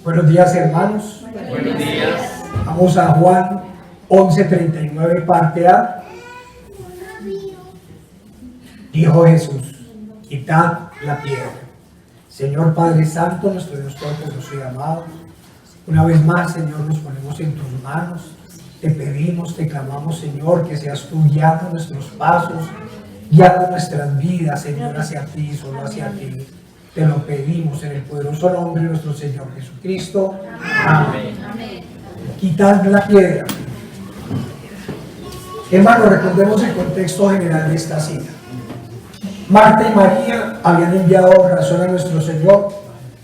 Buenos días, hermanos. Buenos días. Vamos a Juan 11:39, parte A. Dijo Jesús: quitad la piedra. Señor Padre Santo, nuestro Dios Todopoderoso y amado, una vez más, Señor, nos ponemos en tus manos. Te pedimos, te clamamos, Señor, que seas tú guiando nuestros pasos, guiando nuestras vidas, Señor, hacia ti, solo hacia ti. Te lo pedimos en el poderoso nombre de nuestro Señor Jesucristo. Amén. Amén. Quitad la piedra. Hermanos, recordemos el contexto general de esta cita. Marta y María habían enviado razón a nuestro Señor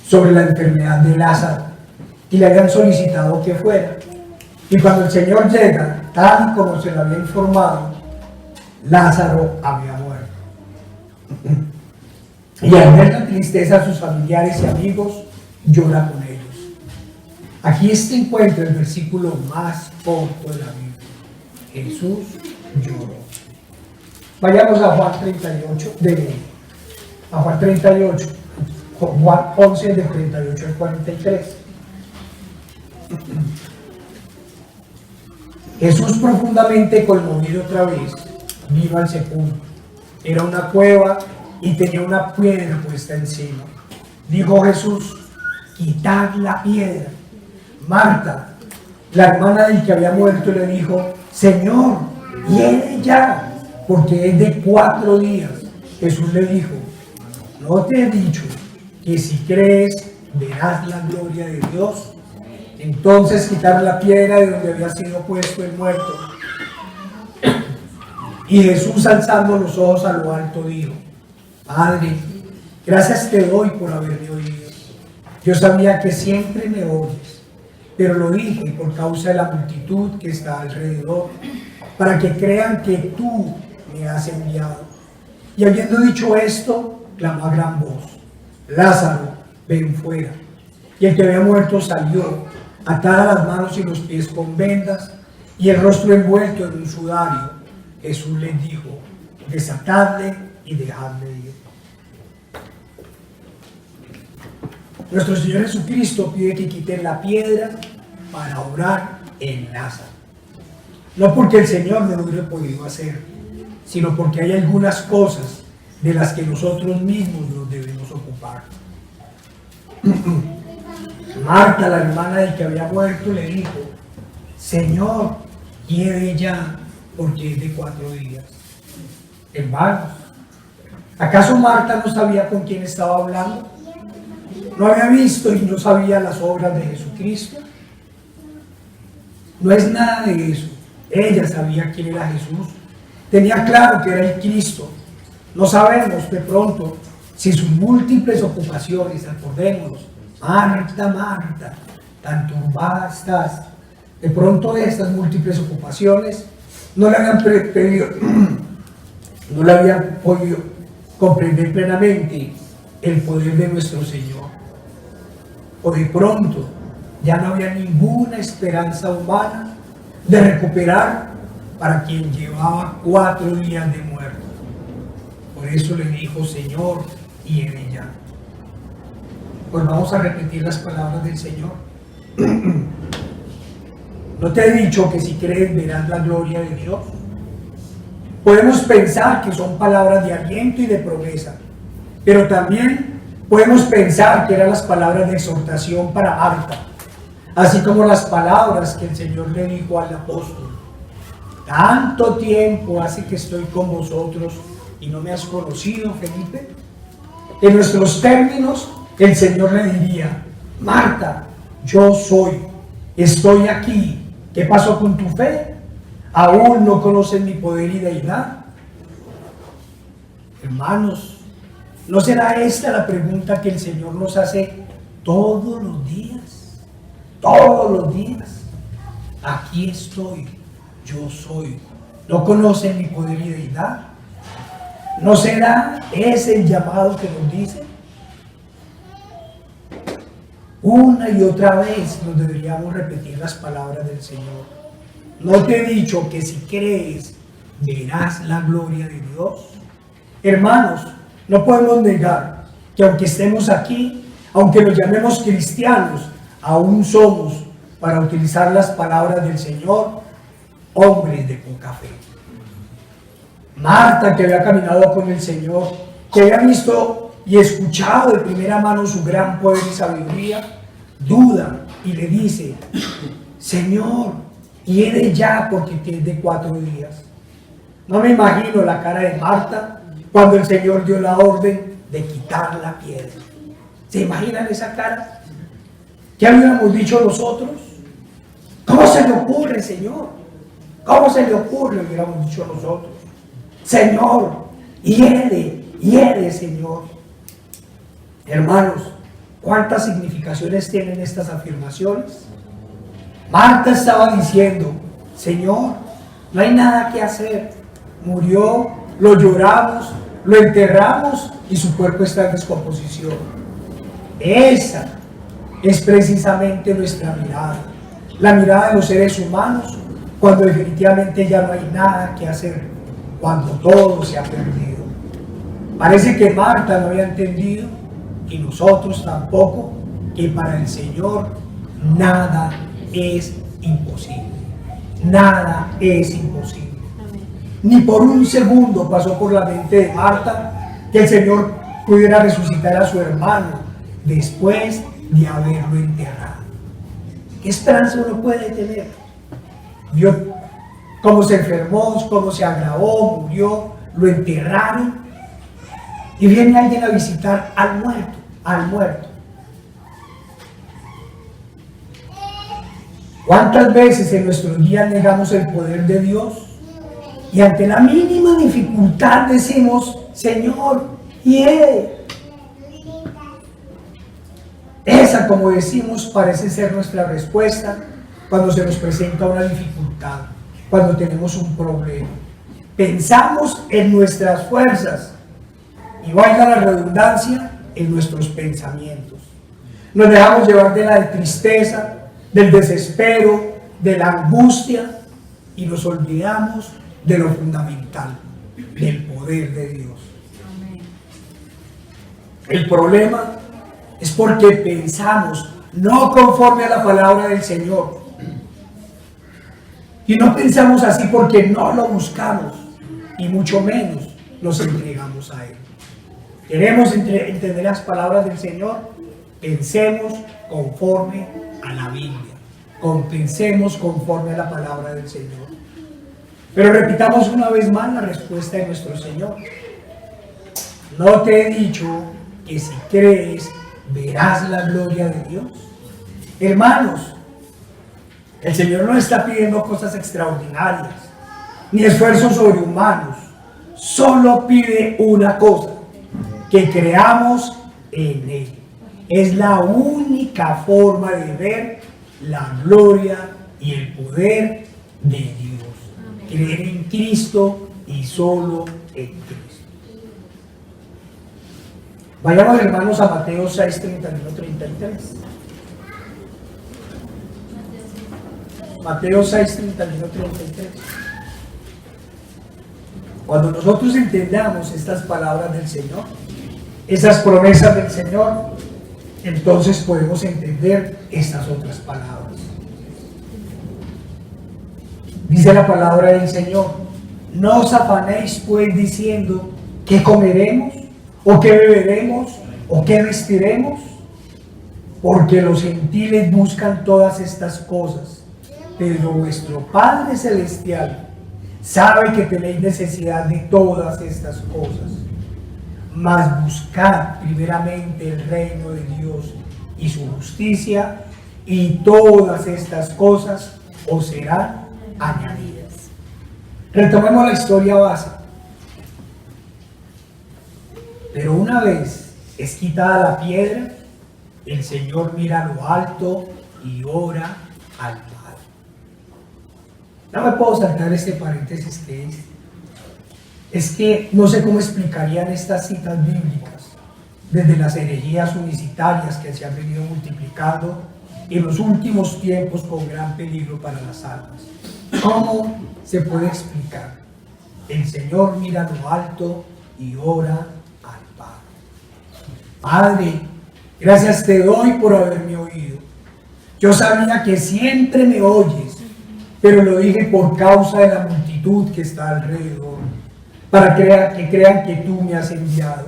sobre la enfermedad de Lázaro y le habían solicitado que fuera. Y cuando el Señor llega, tal y como se lo había informado, Lázaro había muerto. Y al ver la tristeza de sus familiares y amigos, llora con ellos. Aquí se encuentra el versículo más corto de la Biblia. Jesús lloró. Vayamos a Juan 38, Juan 11, de 38 al 43. Jesús, profundamente conmovido otra vez, vino al sepulcro. Era una cueva y tenía una piedra puesta encima. Dijo Jesús: quitad la piedra. Marta, la hermana del que había muerto, le dijo: Señor, viene ya, porque es de 4 días. Jesús le dijo: ¿no te he dicho que si crees verás la gloria de Dios? Entonces quitaron la piedra de donde había sido puesto el muerto. Y Jesús, alzando los ojos a lo alto, dijo: Padre, gracias te doy por haberme oído. Yo sabía que siempre me oyes, pero lo dije por causa de la multitud que está alrededor, para que crean que tú me has enviado. Y habiendo dicho esto, clamó a gran voz: Lázaro, ven fuera. Y el que había muerto salió, atadas las manos y los pies con vendas, y el rostro envuelto en un sudario. Jesús les dijo: desatadle y dejadle ir. Nuestro Señor Jesucristo pide que quiten la piedra para obrar en Lázaro. No porque el Señor no lo hubiera podido hacer, sino porque hay algunas cosas de las que nosotros mismos nos debemos ocupar. Marta, la hermana del que había muerto, le dijo: Señor, lleve ya, porque es de 4 días. Hermanos, ¿acaso Marta no sabía con quién estaba hablando? ¿No había visto y no sabía las obras de Jesucristo? No es nada de eso. Ella sabía quién era Jesús. Tenía claro que era el Cristo. No sabemos de pronto si sus múltiples ocupaciones, acordémonos, Marta, Marta, tan turbada estás. De pronto estas múltiples ocupaciones no le habían pedido, no le habían podido comprender plenamente el poder de nuestro Señor. O de pronto ya no había ninguna esperanza humana de recuperar para quien llevaba 4 días de muerto. Por eso le dijo: Señor, viene ya. Pues vamos a repetir las palabras del Señor. ¿No te he dicho que si crees verás la gloria de Dios? Podemos pensar que son palabras de aliento y de promesa, pero también podemos pensar que eran las palabras de exhortación para Marta, así como las palabras que el Señor le dijo al apóstol: tanto tiempo hace que estoy con vosotros y no me has conocido, Felipe. En nuestros términos, el Señor le diría: Marta, yo soy, estoy aquí. ¿Qué pasó con tu fe? ¿Aún no conocen mi poder y deidad? Hermanos, ¿no será esta la pregunta que el Señor nos hace todos los días? Todos los días. Aquí estoy, yo soy. ¿No conocen mi poder y deidad? ¿No será ese el llamado que nos dice? Una y otra vez nos deberíamos repetir las palabras del Señor. ¿No te he dicho que si crees verás la gloria de Dios? Hermanos, no podemos negar que aunque estemos aquí, aunque nos llamemos cristianos, aún somos, para utilizar las palabras del Señor, hombres de poca fe. Marta, que había caminado con el Señor, que había visto y escuchado de primera mano su gran poder y sabiduría, duda y le dice: Señor, hiede ya, porque te es de 4 días. No me imagino la cara de Marta cuando el Señor dio la orden de quitar la piedra. ¿Se imaginan esa cara? ¿Qué habíamos dicho nosotros? ¿Cómo se le ocurre, Señor? ¿Cómo se le ocurre? Hubiéramos dicho nosotros: Señor, hiede, Señor. Hermanos, ¿cuántas significaciones tienen estas afirmaciones? Marta estaba diciendo: Señor, no hay nada que hacer. Murió, lo lloramos, lo enterramos y su cuerpo está en descomposición. Esa es precisamente nuestra mirada. La mirada de los seres humanos cuando definitivamente ya no hay nada que hacer, cuando todo se ha perdido. Parece que Marta no había entendido, y nosotros tampoco, que para el Señor nada es imposible. Nada es imposible. Ni por un segundo pasó por la mente de Marta que el Señor pudiera resucitar a su hermano después de haberlo enterrado. ¿Qué esperanza uno puede tener? Vio cómo se enfermó, cómo se agravó, murió, lo enterraron, y viene alguien a visitar al muerto. ¿Cuántas veces en nuestros días negamos el poder de Dios? Y ante la mínima dificultad decimos: Señor, hiede. Esa, como decimos, parece ser nuestra respuesta cuando se nos presenta una dificultad, cuando tenemos un problema. Pensamos en nuestras fuerzas y, valga la redundancia, en nuestros pensamientos. Nos dejamos llevar de la tristeza, del desespero, de la angustia, y nos olvidamos de lo fundamental, del poder de Dios. El problema es porque pensamos no conforme a la palabra del Señor, y no pensamos así porque no lo buscamos, y mucho menos nos entregamos a Él. Queremos entender las palabras del Señor, pensemos conforme a la Biblia, pensemos conforme a la palabra del Señor. Pero repitamos una vez más la respuesta de nuestro Señor: ¿no te he dicho que si crees verás la gloria de Dios? Hermanos, el Señor no está pidiendo cosas extraordinarias ni esfuerzos sobrehumanos. Solo pide una cosa: que creamos en Él. Es la única forma de ver la gloria y el poder de Dios. Creer en Cristo y solo en Cristo. Vayamos, hermanos, a Mateo 6, 31-33. Mateo 6, 31-33. Cuando nosotros entendamos estas palabras del Señor, esas promesas del Señor, entonces podemos entender estas otras palabras. Dice la palabra del Señor: no os afanéis pues diciendo: ¿qué comeremos? ¿O qué beberemos? ¿O qué vestiremos? Porque los gentiles buscan todas estas cosas, pero vuestro Padre Celestial sabe que tenéis necesidad de todas estas cosas. Mas buscad primeramente el reino de Dios y su justicia, y todas estas cosas os serán añadidas. Retomemos la historia base. Pero una vez es quitada la piedra, el Señor mira a lo alto y ora al Padre. No me puedo saltar este paréntesis que es que no sé cómo explicarían estas citas bíblicas desde las herejías unicitarias que se han venido multiplicando en los últimos tiempos con gran peligro para las almas. ¿Cómo se puede explicar? El Señor mira a lo alto y ora al Padre. Padre, Gracias te doy por haberme oído. Yo sabía que siempre me oyes, pero lo dije por causa de la multitud que está alrededor, para que crean que tú me has enviado.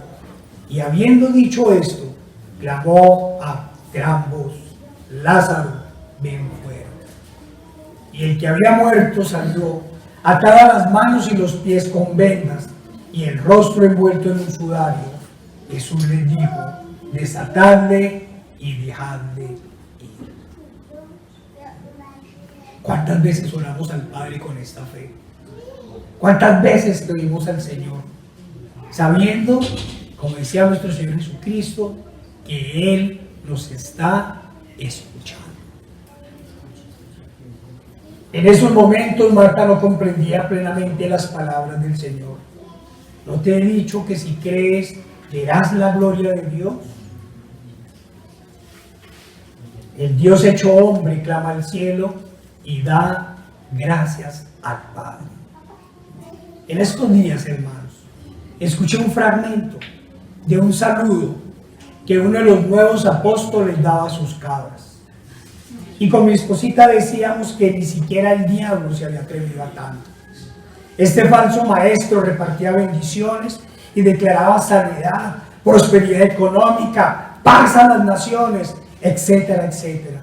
Y habiendo dicho esto, clamó a gran voz: Lázaro, ven fuera. Y el que había muerto salió, atadas las manos y los pies con vendas, y el rostro envuelto en un sudario. Jesús les dijo: desatadle y dejadle ir. ¿Cuántas veces oramos al Padre con esta fe? ¿Cuántas veces pedimos al Señor, sabiendo, como decía nuestro Señor Jesucristo, que Él nos está escuchando? En esos momentos Marta no comprendía plenamente las palabras del Señor. ¿No te he dicho que si crees verás la gloria de Dios? El Dios hecho hombre clama al cielo y da gracias al Padre. En estos días, hermanos, escuché un fragmento de un saludo que uno de los nuevos apóstoles daba a sus cabras. Y con mi esposita decíamos que ni siquiera el diablo se había atrevido a tanto. Este falso maestro repartía bendiciones y declaraba sanidad, prosperidad económica, paz a las naciones, etcétera, etcétera,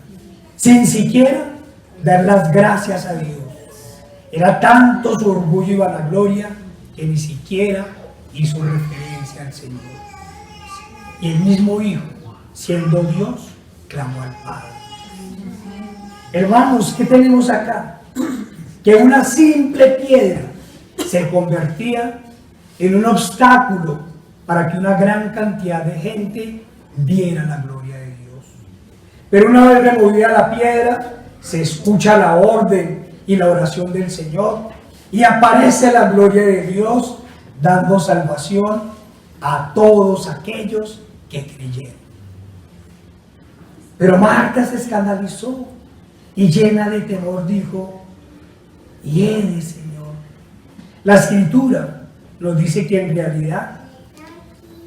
sin siquiera dar las gracias a Dios. Era tanto su orgullo y vanagloria que ni siquiera hizo referencia al Señor. Y el mismo Hijo, siendo Dios, clamó al Padre. Hermanos, ¿qué tenemos acá? Que una simple piedra se convertía en un obstáculo para que una gran cantidad de gente viera la gloria de Dios. Pero una vez removida la piedra, se escucha la orden y la oración del Señor y aparece la gloria de Dios dando salvación a todos aquellos que creyeron. Pero Marta se escandalizó y llena de temor dijo: hiede, Señor. La Escritura nos dice que en realidad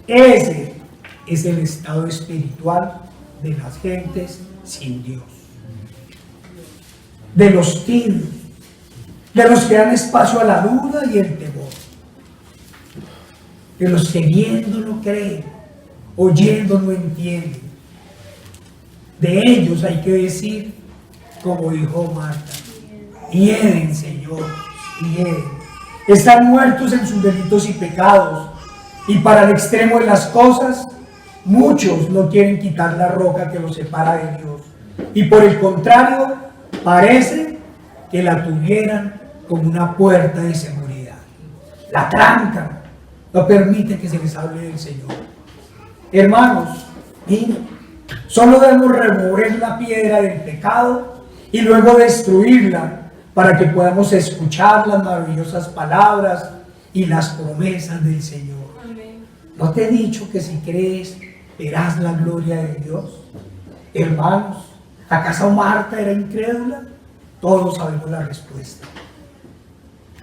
ese es el estado espiritual de las gentes sin Dios, de los tibios, de los que dan espacio a la duda y el temor, de los que viendo no creen, oyendo no entienden. De ellos hay que decir, como dijo Marta: hieden, Señor, hieden. Están muertos en sus delitos y pecados, y para el extremo de las cosas, muchos no quieren quitar la roca que los separa de Dios, y por el contrario, parece que la tuvieran como una puerta de seguridad. La trancan, no permiten que se les hable del Señor. Hermanos, miren, solo debemos remover la piedra del pecado y luego destruirla para que podamos escuchar las maravillosas palabras y las promesas del Señor. Amén. ¿No te he dicho que si crees verás la gloria de Dios? Hermanos, ¿acaso Marta era incrédula? Todos sabemos la respuesta.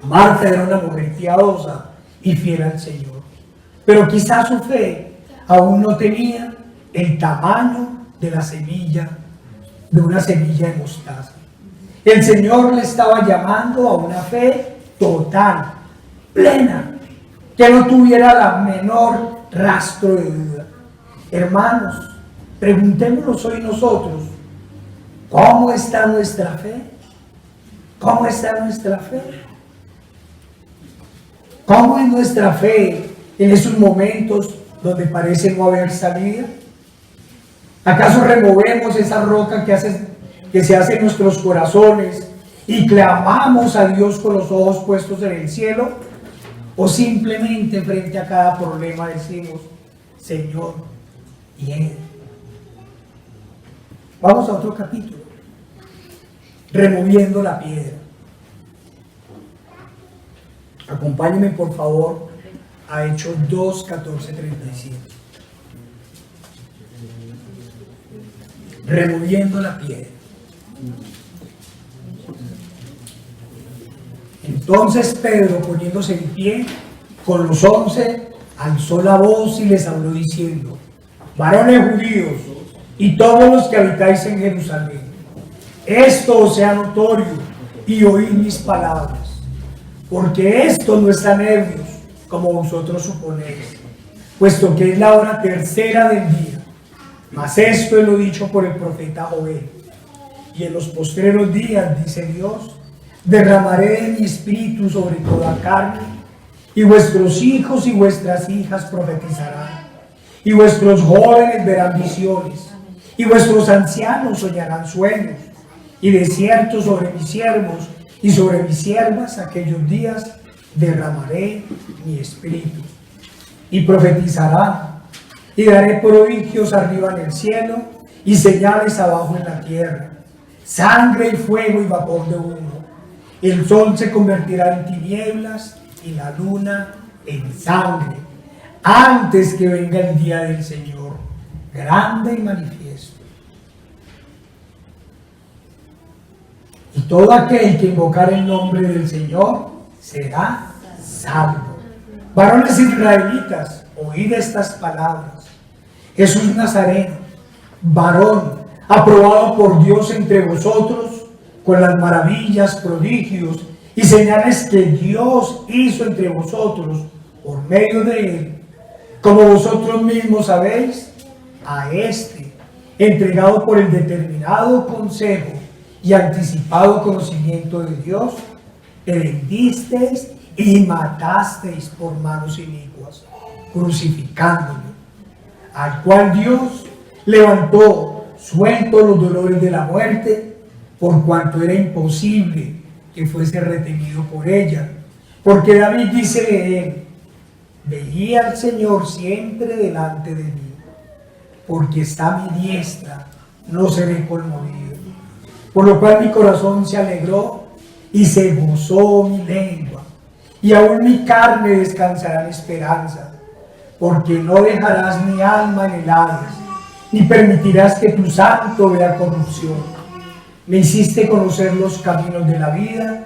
Marta era una mujer piadosa y fiel al Señor, pero quizás su fe aún no tenía el tamaño de la semilla, de una semilla de mostaza. El Señor le estaba llamando a una fe total, plena, que no tuviera la menor rastro de duda. Hermanos, preguntémonos hoy nosotros: ¿cómo está nuestra fe? ¿Cómo está nuestra fe? ¿Cómo es nuestra fe en esos momentos donde parece no haber salida? ¿Acaso removemos esa roca que se hace en nuestros corazones y clamamos a Dios con los ojos puestos en el cielo? ¿O simplemente frente a cada problema decimos: Señor, hiede? Vamos a otro capítulo. Removiendo la piedra. Acompáñenme por favor a Hechos 2, 14, 37. Removiendo la piedra. Entonces Pedro, poniéndose en pie con los 11, alzó la voz y les habló diciendo: varones judíos y todos los que habitáis en Jerusalén, esto os sea notorio y oíd mis palabras, porque estos no están ebrios, como vosotros suponéis, puesto que es la hora tercera del día. Mas esto es lo dicho por el profeta Joel. Y en los postreros días, dice Dios, derramaré de mi espíritu sobre toda carne, y vuestros hijos y vuestras hijas profetizarán, y vuestros jóvenes verán visiones, y vuestros ancianos soñarán sueños, y de cierto sobre mis siervos y sobre mis siervas aquellos días derramaré mi espíritu, y profetizarán, y daré prodigios arriba en el cielo, y señales abajo en la tierra, sangre y fuego y vapor de humo. El sol se convertirá en tinieblas y la luna en sangre, antes que venga el día del Señor, grande y manifiesto. Y todo aquel que invocar el nombre del Señor será salvo. Varones israelitas, oíd estas palabras. Jesús Nazareno, varón, aprobado por Dios entre vosotros, con las maravillas, prodigios y señales que Dios hizo entre vosotros por medio de él, como vosotros mismos sabéis, a este, entregado por el determinado consejo y anticipado conocimiento de Dios, le vendisteis y matasteis por manos inicuas, crucificándolo, al cual Dios levantó, suelto los dolores de la muerte, por cuanto era imposible que fuese retenido por ella. Porque David dice de él: veía al Señor siempre delante de mí, porque está a mi diestra, no seré conmovido. Por lo cual mi corazón se alegró y se gozó mi lengua, y aún mi carne descansará en esperanza, porque no dejarás mi alma en el Hades, ni permitirás que tu santo vea corrupción. Me hiciste conocer los caminos de la vida,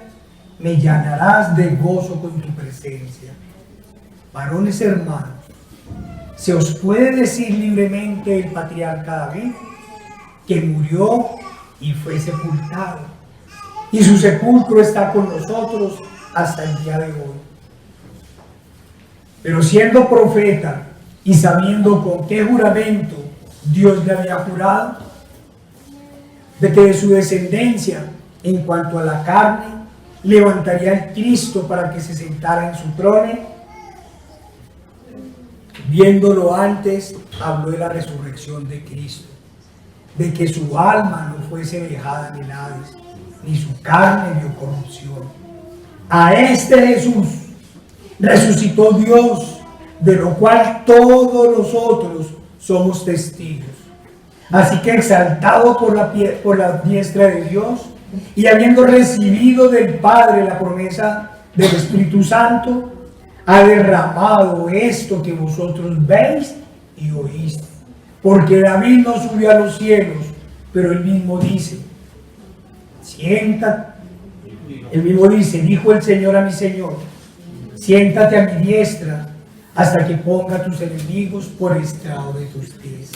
me llenarás de gozo con tu presencia. Varones hermanos, ¿se os puede decir libremente el patriarca David, que murió y fue sepultado, y su sepulcro está con nosotros hasta el día de hoy? Pero siendo profeta y sabiendo con qué juramento Dios le había jurado, de que de su descendencia, en cuanto a la carne, levantaría el Cristo para que se sentara en su trono, viéndolo antes, habló de la resurrección de Cristo, de que su alma no fuese dejada en el Hades, ni su carne vio corrupción. A este Jesús resucitó Dios, de lo cual todos nosotros somos testigos. Así que exaltado por la diestra de Dios, y habiendo recibido del Padre la promesa del Espíritu Santo, ha derramado esto que vosotros veis y oís. Porque David no subió a los cielos, pero él mismo dice, siéntate, él mismo dice, dijo el Señor a mi Señor, siéntate a mi diestra hasta que ponga a tus enemigos por estrado de tus pies.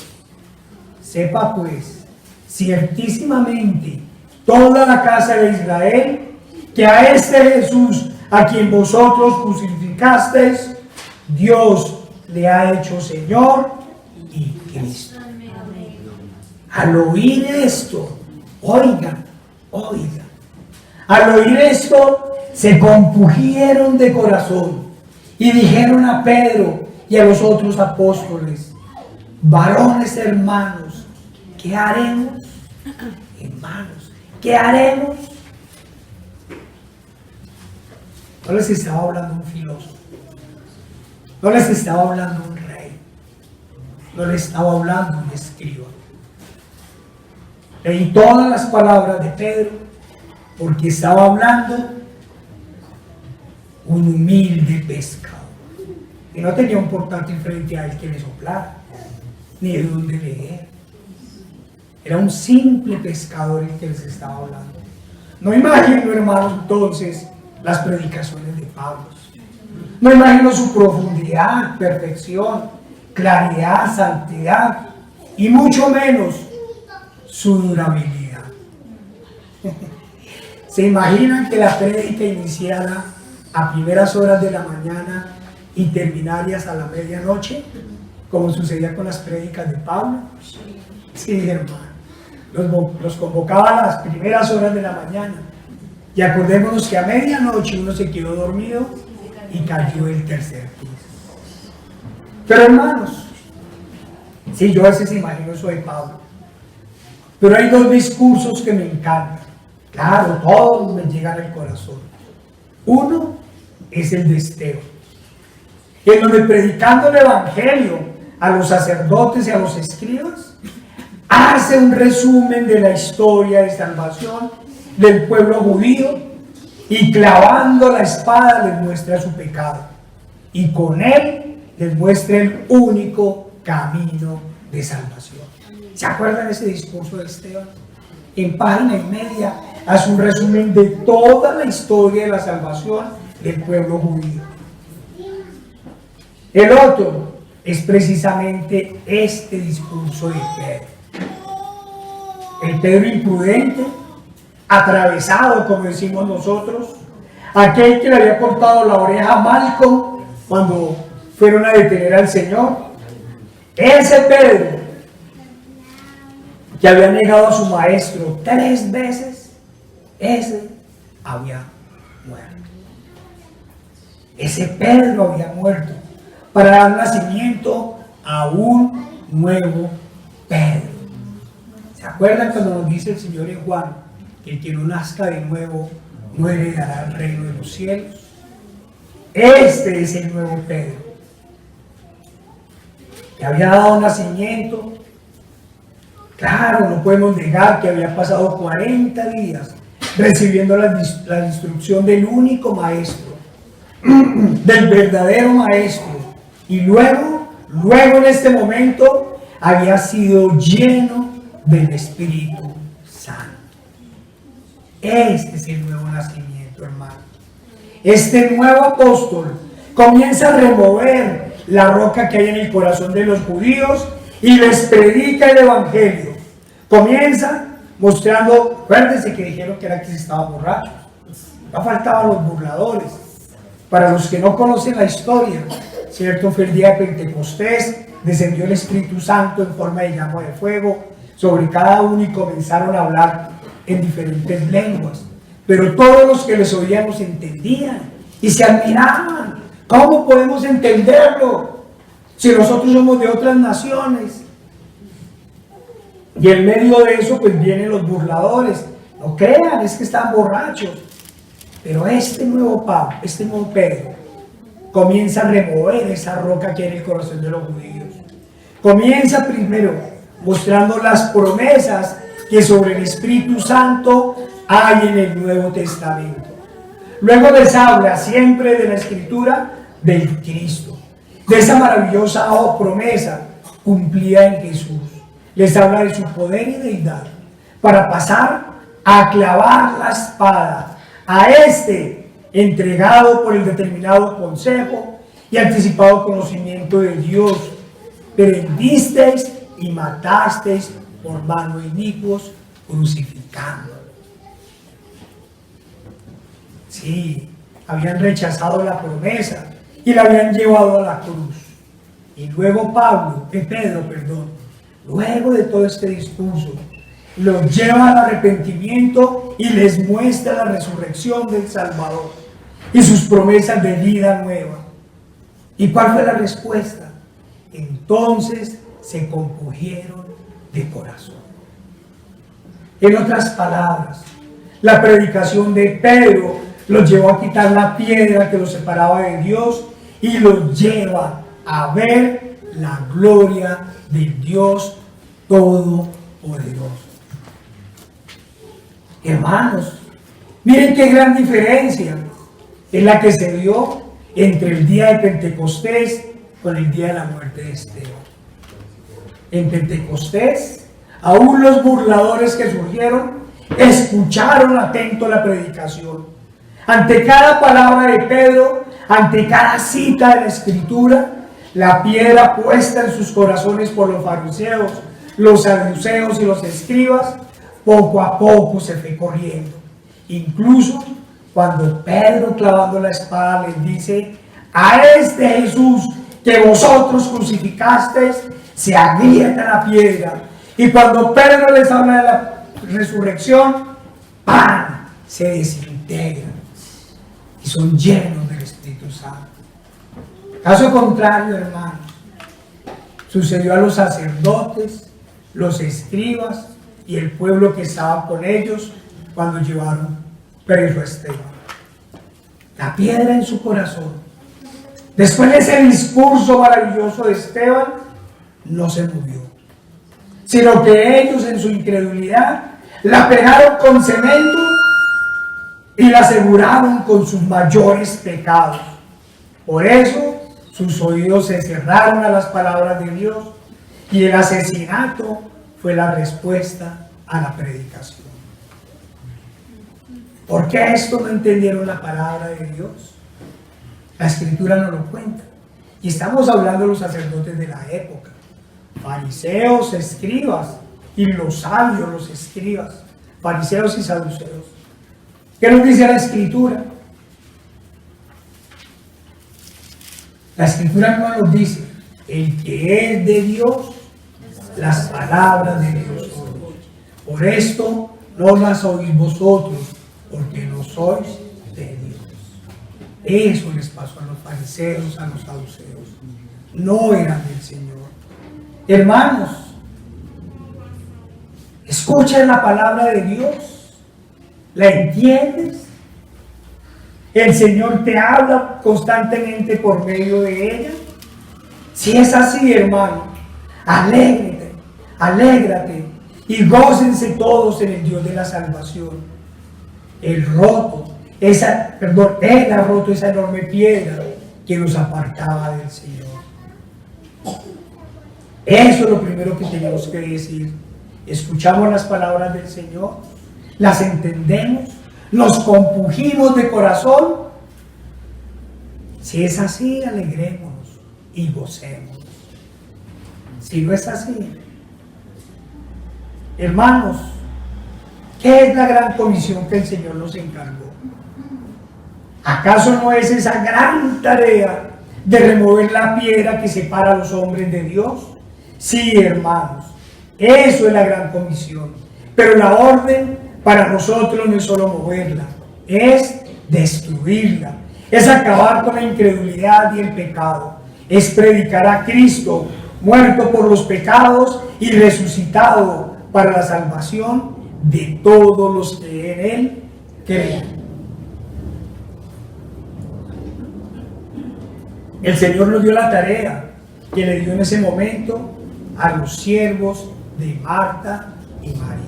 Sepa pues, ciertísimamente, toda la casa de Israel, que a este Jesús, a quien vosotros crucificasteis, Dios le ha hecho Señor y Cristo. Al oír esto, oigan, al oír esto, se compungieron de corazón y dijeron a Pedro y a los otros apóstoles: varones hermanos, ¿qué haremos? Hermanos, ¿qué haremos? No les estaba hablando un filósofo, no les estaba hablando un rey, no les estaba hablando un escriba. Leí todas las palabras de Pedro porque estaba hablando un humilde pescador que no tenía un portátil frente a él que le soplara, ni de dónde leer. Era un simple pescador el que les estaba hablando. No imagino, hermanos, entonces las predicaciones de Pablo. No imagino su profundidad, perfección, claridad, santidad y mucho menos su durabilidad. ¿Se imaginan que la prédica iniciara a primeras horas de la mañana y terminara hasta la medianoche, como sucedía con las prédicas de Pablo? Sí, hermano. Los convocaba a las primeras horas de la mañana. Y acordémonos que a medianoche uno se quedó dormido y cayó el tercer piso. Pero hermanos, sí, yo a veces imagino eso de Pablo. Pero hay dos discursos que me encantan. Claro, todos me llegan al corazón. Uno es el de Esteban, en donde predicando el evangelio a los sacerdotes y a los escribas, hace un resumen de la historia de salvación del pueblo judío y clavando la espada les muestra su pecado y con él les muestra el único camino de salvación. ¿Se acuerdan de ese discurso de Esteban? En página y media hace un resumen de toda la historia de la salvación del pueblo judío. El otro es precisamente este discurso de Pedro. El Pedro imprudente, atravesado, como decimos nosotros, aquel que le había cortado la oreja a Malco cuando fueron a detener al Señor. Ese Pedro que había negado a su maestro 3 veces, ese había muerto. Ese Pedro había muerto para dar nacimiento a un nuevo Pedro. ¿Se acuerdan cuando nos dice el Señor en Juan que el que no nazca de nuevo no heredará el reino de los cielos? Este es el nuevo Pedro, que había dado nacimiento. Claro, no podemos negar que había pasado 40 días recibiendo la instrucción del único maestro, del verdadero maestro, y luego en este momento había sido lleno del Espíritu Santo. Este es el nuevo nacimiento, hermano. Este nuevo apóstol comienza a remover la roca que hay en el corazón de los judíos y les predica el evangelio. Comienza mostrando, acuérdense que dijeron que era que se estaban borrachos, no faltaban los burladores. Para los que no conocen la historia, cierto, fue el día de Pentecostés, descendió el Espíritu Santo en forma de llama de fuego sobre cada uno y comenzaron a hablar en diferentes lenguas. Pero todos los que les oían los entendían y se admiraban. ¿Cómo podemos entenderlo si nosotros somos de otras naciones? Y en medio de eso pues vienen los burladores. No crean, es que están borrachos. Pero este nuevo Pablo, este nuevo Pedro, comienza a remover esa roca que hay en el corazón de los judíos. Comienza primero mostrando las promesas que sobre el Espíritu Santo hay en el Nuevo Testamento. Luego les habla siempre de la Escritura del Cristo, de esa maravillosa promesa cumplida en Jesús. Les habla de su poder y deidad para pasar a clavar la espada a este entregado por el determinado consejo y anticipado conocimiento de Dios. Prendisteis y matasteis por mano inicuos, crucificándolo. Sí, habían rechazado la promesa y la habían llevado a la cruz. Y luego Pedro, luego de todo este discurso, los lleva al arrepentimiento y les muestra la resurrección del Salvador y sus promesas de vida nueva. ¿Y cuál fue la respuesta? Entonces se compungieron de corazón. En otras palabras, la predicación de Pedro los llevó a quitar la piedra que los separaba de Dios y los lleva a ver la gloria del Dios Todopoderoso. Hermanos, miren qué gran diferencia es la que se dio entre el día de Pentecostés con el día de la muerte de Esteban. En Pentecostés, aún los burladores que surgieron escucharon atento la predicación. Ante cada palabra de Pedro, ante cada cita de la Escritura, la piedra puesta en sus corazones por los fariseos, los saduceos y los escribas, poco a poco se fue corriendo. Incluso cuando Pedro, clavando la espada, les dice: a este Jesús que vosotros crucificasteis, se agrieta la piedra. Y cuando Pedro les habla de la resurrección, ¡pam!, se desintegran y son llenos del Espíritu Santo. Caso contrario, hermanos, sucedió a los sacerdotes, los escribas y el pueblo que estaba con ellos cuando llevaron preso a Esteban. La piedra en su corazón, después de ese discurso maravilloso de Esteban, no se movió, sino que ellos en su incredulidad la pegaron con cemento y la aseguraron con sus mayores pecados. Por eso sus oídos se cerraron a las palabras de Dios y el asesinato fue la respuesta a la predicación. ¿Por qué esto no entendieron la palabra de Dios? La Escritura no lo cuenta. Y estamos hablando de los sacerdotes de la época, fariseos, escribas, y los sabios, los escribas, fariseos y saduceos. ¿Qué nos dice la Escritura? La Escritura no nos dice: el que es de Dios, las palabras de Dios oye. Por esto no las oís vosotros, porque no sois de Dios. Eso les pasó a los fariseos, a los saduceos. No eran del Señor. Hermanos, escuchen la palabra de Dios. ¿La entiendes? El Señor te habla constantemente por medio de ella. Si es así, hermano, alégrate y gócense todos en el Dios de la salvación. Él ha roto esa enorme piedra que nos apartaba del Señor. Eso es lo primero que tenemos que decir. Escuchamos las palabras del Señor, las entendemos, nos compungimos de corazón. Si es así, alegrémonos y gocemos. Si no es así, hermanos, ¿qué es la gran comisión que el Señor nos encargó? ¿Acaso no es esa gran tarea de remover la piedra que separa a los hombres de Dios? Sí, hermanos, eso es la gran comisión. Pero la orden para nosotros no es solo moverla, es destruirla, es acabar con la incredulidad y el pecado, es predicar a Cristo, muerto por los pecados y resucitado para la salvación de todos los que en Él creen. El Señor nos dio la tarea que le dio en ese momento a los siervos de Marta y María.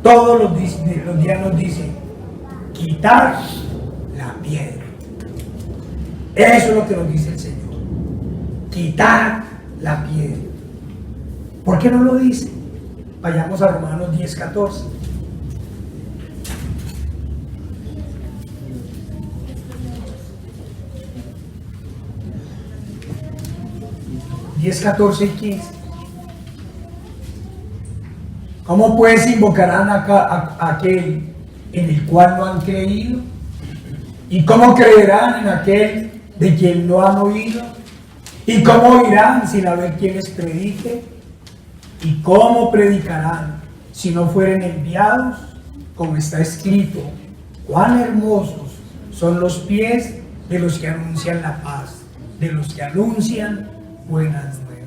Todos los días nos dicen: quitar la piedra. Eso es lo que nos dice el Señor. Quitar la piedra. ¿Por qué no lo dice? Vayamos a Romanos 10:14. (10:14 y 15). ¿Cómo pues invocarán a aquel en el cual no han creído? ¿Y cómo creerán en aquel de quien no han oído? ¿Y cómo oirán sin haber quien les predique? ¿Y cómo predicarán si no fueren enviados? Como está escrito: cuán hermosos son los pies de los que anuncian la paz, de los que anuncian buenas nuevas.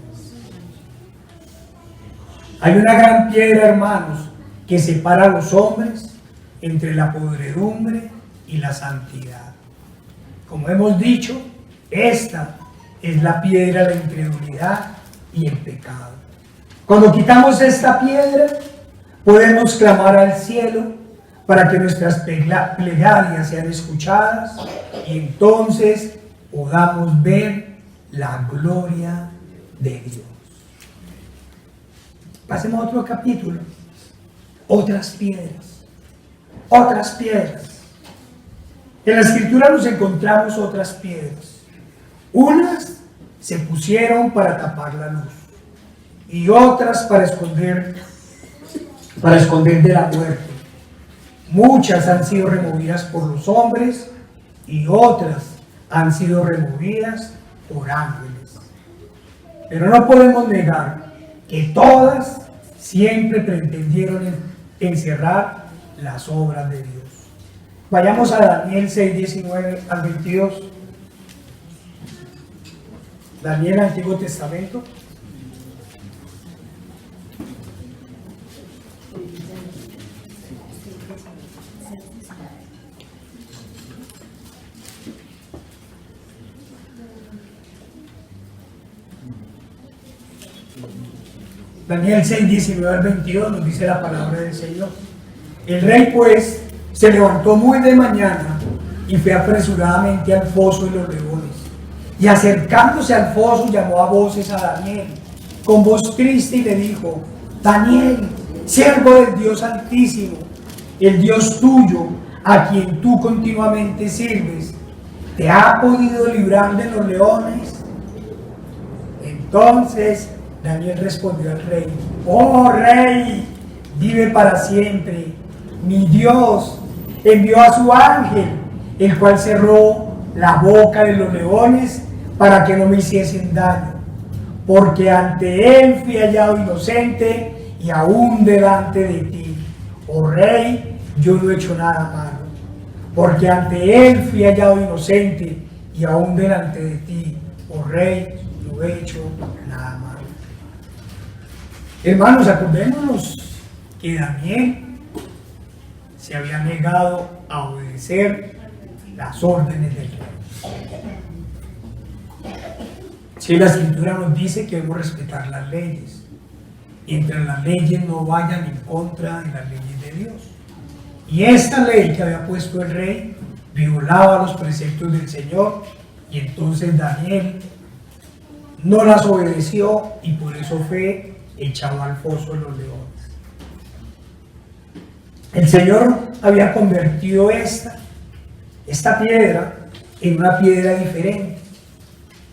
Hay una gran piedra, hermanos, que separa a los hombres entre la podredumbre y la santidad. Como hemos dicho, esta es la piedra de la incredulidad y el pecado. Cuando quitamos esta piedra, podemos clamar al cielo para que nuestras plegarias sean escuchadas y entonces podamos ver la gloria de Dios. Pasemos a otro capítulo. Otras piedras. Otras piedras. En la Escritura nos encontramos otras piedras. Unas se pusieron para tapar la luz y otras para esconder de la muerte. Muchas han sido removidas por los hombres y otras han sido removidas por ángeles. Pero no podemos negar que todas siempre pretendieron encerrar las obras de Dios. Vayamos a Daniel 6, 19 al 22. Daniel, Antiguo Testamento. Daniel 6, 19 al 22 nos dice la palabra del Señor. El rey pues se levantó muy de mañana y fue apresuradamente al foso de los leones. Y acercándose al foso llamó a voces a Daniel con voz triste y le dijo: Daniel, siervo del Dios Altísimo, el Dios tuyo, a quien tú continuamente sirves, ¿te ha podido librar de los leones? Entonces Daniel respondió al rey: Oh rey, vive para siempre. Mi Dios envió a su ángel, el cual cerró la boca de los leones para que no me hiciesen daño, porque ante él fui hallado inocente y aún delante de ti. Oh rey, yo no he hecho nada malo, porque ante él fui hallado inocente y aún delante de ti. Oh rey, no he hecho nada malo. Hermanos, acordémonos que Daniel se había negado a obedecer las órdenes del rey. Si la Escritura nos dice que debemos respetar las leyes, y entre las leyes no vayan en contra de las leyes de Dios. Y esta ley que había puesto el rey violaba los preceptos del Señor, y entonces Daniel no las obedeció y por eso fue echado al foso de los leones. El Señor había convertido esta piedra en una piedra diferente.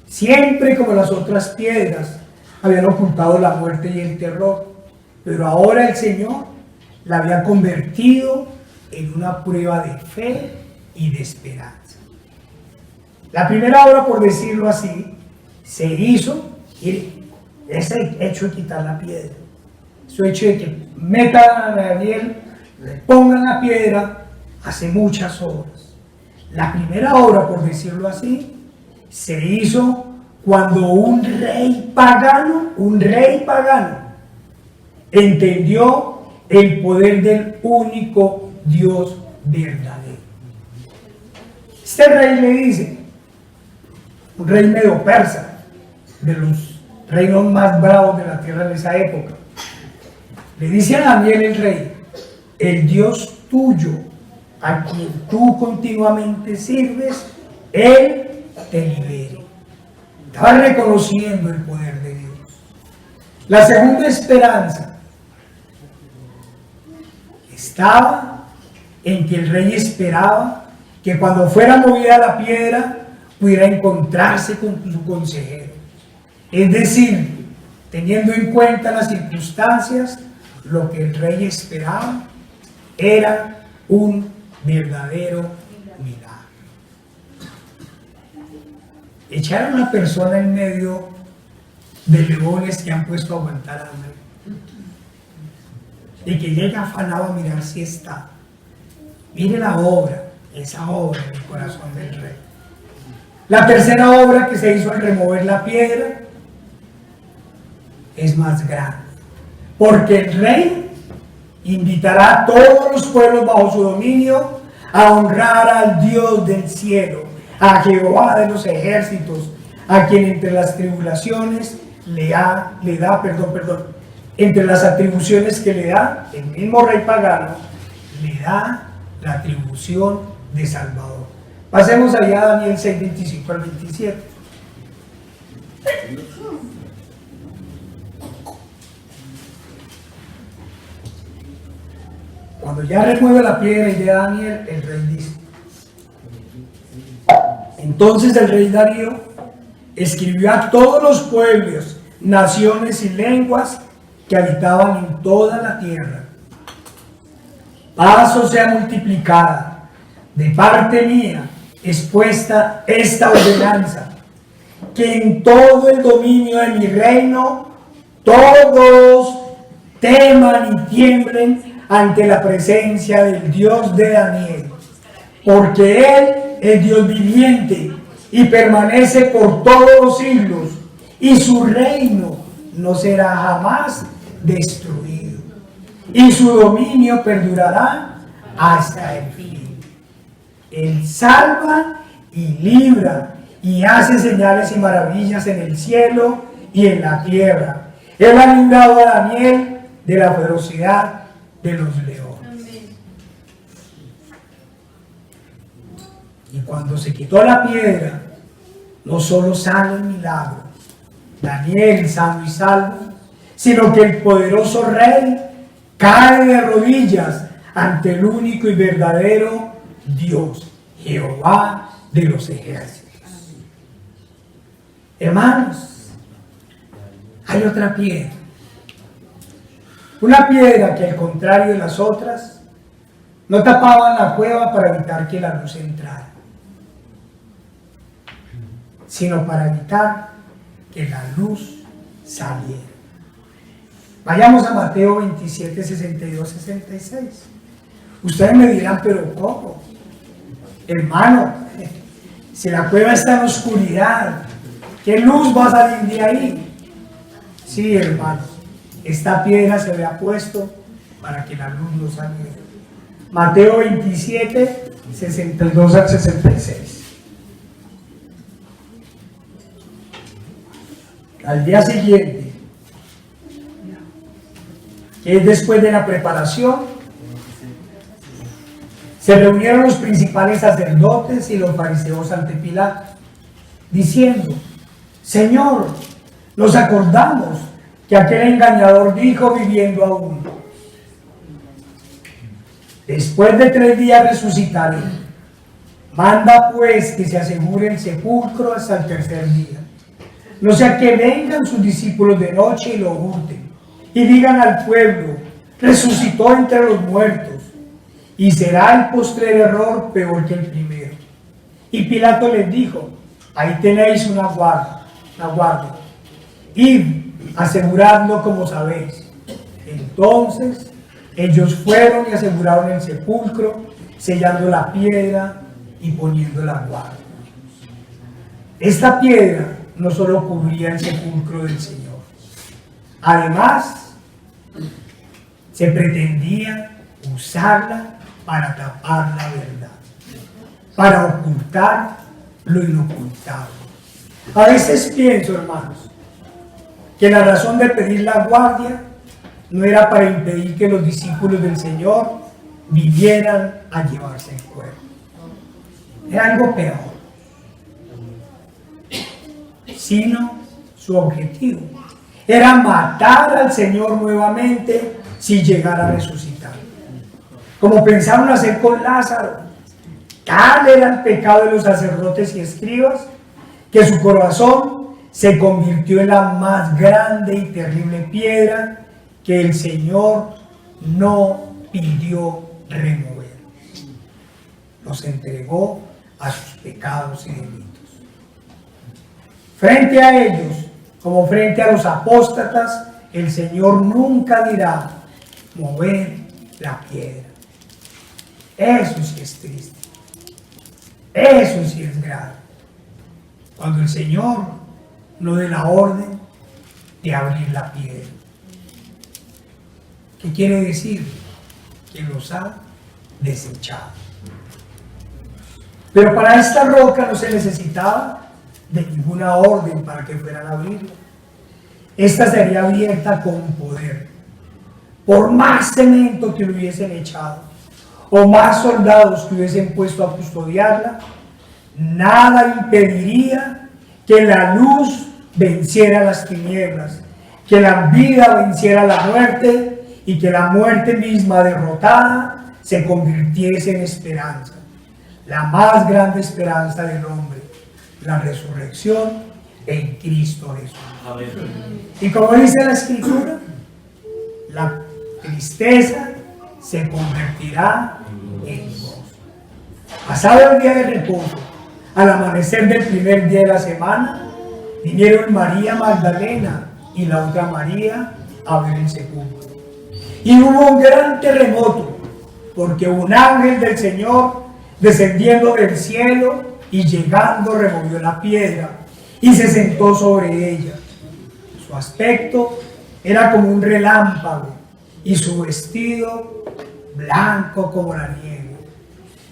Siempre como las otras piedras habían ocultado la muerte y el terror, pero ahora el Señor la había convertido en una prueba de fe y de esperanza. La primera obra, por decirlo así, se hizo, ese hecho de quitar la piedra, ese hecho de que metan a Daniel, le pongan la piedra, hace muchas obras. La primera obra, por decirlo así, se hizo cuando un rey pagano, entendió el poder del único Dios verdadero. Este rey le dice, un rey medio persa, de los reinos más bravos de la tierra en esa época, le dice a Daniel el rey: el Dios tuyo, a quien tú continuamente sirves, Él te libere. Estaba reconociendo el poder de Dios. La segunda esperanza estaba en que el rey esperaba que cuando fuera movida la piedra pudiera encontrarse con su consejero. Es decir, teniendo en cuenta las circunstancias, lo que el rey esperaba era un verdadero milagro. Echar a una persona en medio de leones que han puesto a aguantar hambre y que llega afanado a mirar si está. Mire la obra, esa obra en el corazón del rey. La tercera obra que se hizo al remover la piedra es más grande, porque el rey invitará a todos los pueblos bajo su dominio a honrar al Dios del cielo, a Jehová de los ejércitos, a quien entre las tribulaciones entre las atribuciones que le da el mismo rey pagano, le da la atribución de Salvador. Pasemos allá a Daniel 6, 25 al 27. Cuando ya remueve la piedra y de Daniel, el rey dice: entonces el rey Darío escribió a todos los naciones y lenguas que habitaban en toda la tierra. Paz os sea multiplicada. De parte mía es puesta esta ordenanza, que en todo el dominio de mi reino todos teman y tiemblen ante la presencia del Dios de Daniel, porque Él es Dios viviente y permanece por todos los siglos, y su reino no será jamás destruido, y su dominio perdurará hasta el fin. Él salva y libra y hace señales y maravillas en el cielo y en la tierra. Él ha librado a Daniel de la ferocidad de los leones. Amén. Y cuando se quitó la piedra, no solo sale el milagro, Daniel sano y salvo, sino que el poderoso rey cae de rodillas ante el único y verdadero Dios, Jehová de los ejércitos. Hermanos, hay otra piedra. Una piedra que, al contrario de las otras, no tapaban la cueva para evitar que la luz entrara, sino para evitar que la luz saliera. Vayamos a Mateo 27, 62, 66. Ustedes me dirán, pero ¿cómo? Hermano, si la cueva está en oscuridad, ¿qué luz va a salir de ahí? Sí, hermano, esta piedra se había puesto para que la luz no saliera. Mateo 27, 62 al 66. Al día siguiente, que es después de la preparación, se reunieron los principales sacerdotes y los fariseos ante Pilato, diciendo: Señor, nos acordamos que aquel engañador dijo viviendo aún: después de 3 días resucitaré. Manda pues que se asegure el sepulcro hasta el 3er día, no sea que vengan sus discípulos de noche y lo hurten, y digan al pueblo: resucitó entre los muertos, y será el postrer error peor que el primero. Y Pilato les dijo: ahí tenéis una guardia, id, aseguradlo como sabéis. Entonces ellos fueron y aseguraron el sepulcro, sellando la piedra y poniendo la guardia. Esta piedra no solo cubría el sepulcro del Señor, además se pretendía usarla para tapar la verdad, para ocultar lo inocultable. A veces pienso, hermanos, que la razón de pedir la guardia no era para impedir que los discípulos del Señor vinieran a llevarse el cuerpo. Era algo peor, sino su objetivo era matar al Señor nuevamente si llegara a resucitar, como pensaron hacer con Lázaro. Tal era el pecado de los sacerdotes y escribas, que su corazón se convirtió en la más grande y terrible piedra que el Señor no pidió remover. Los entregó a sus pecados y delitos. Frente a ellos, como frente a los apóstatas, el Señor nunca dirá: mover la piedra. Eso sí es triste. Eso sí es grave. Cuando el Señor no dé la orden de abrir la piedra. ¿Qué quiere decir? Que los ha desechado. Pero para esta roca no se necesitaba de ninguna orden para que fueran a abrirla. Esta sería abierta con poder. Por más cemento que le hubiesen echado, o más soldados que hubiesen puesto a custodiarla, nada impediría que la luz venciera las tinieblas, que la vida venciera la muerte y que la muerte misma derrotada se convirtiese en esperanza, la más grande esperanza del hombre, la resurrección en Cristo Jesús. Amén. Y como dice la Escritura, la tristeza se convertirá en gozo. Pasado el día de reposo, al amanecer del primer día de la semana, vinieron María Magdalena y la otra María a ver el sepulcro. Y hubo un gran terremoto, porque un ángel del Señor, descendiendo del cielo y llegando, removió la piedra y se sentó sobre ella. Su aspecto era como un relámpago y su vestido blanco como la nieve.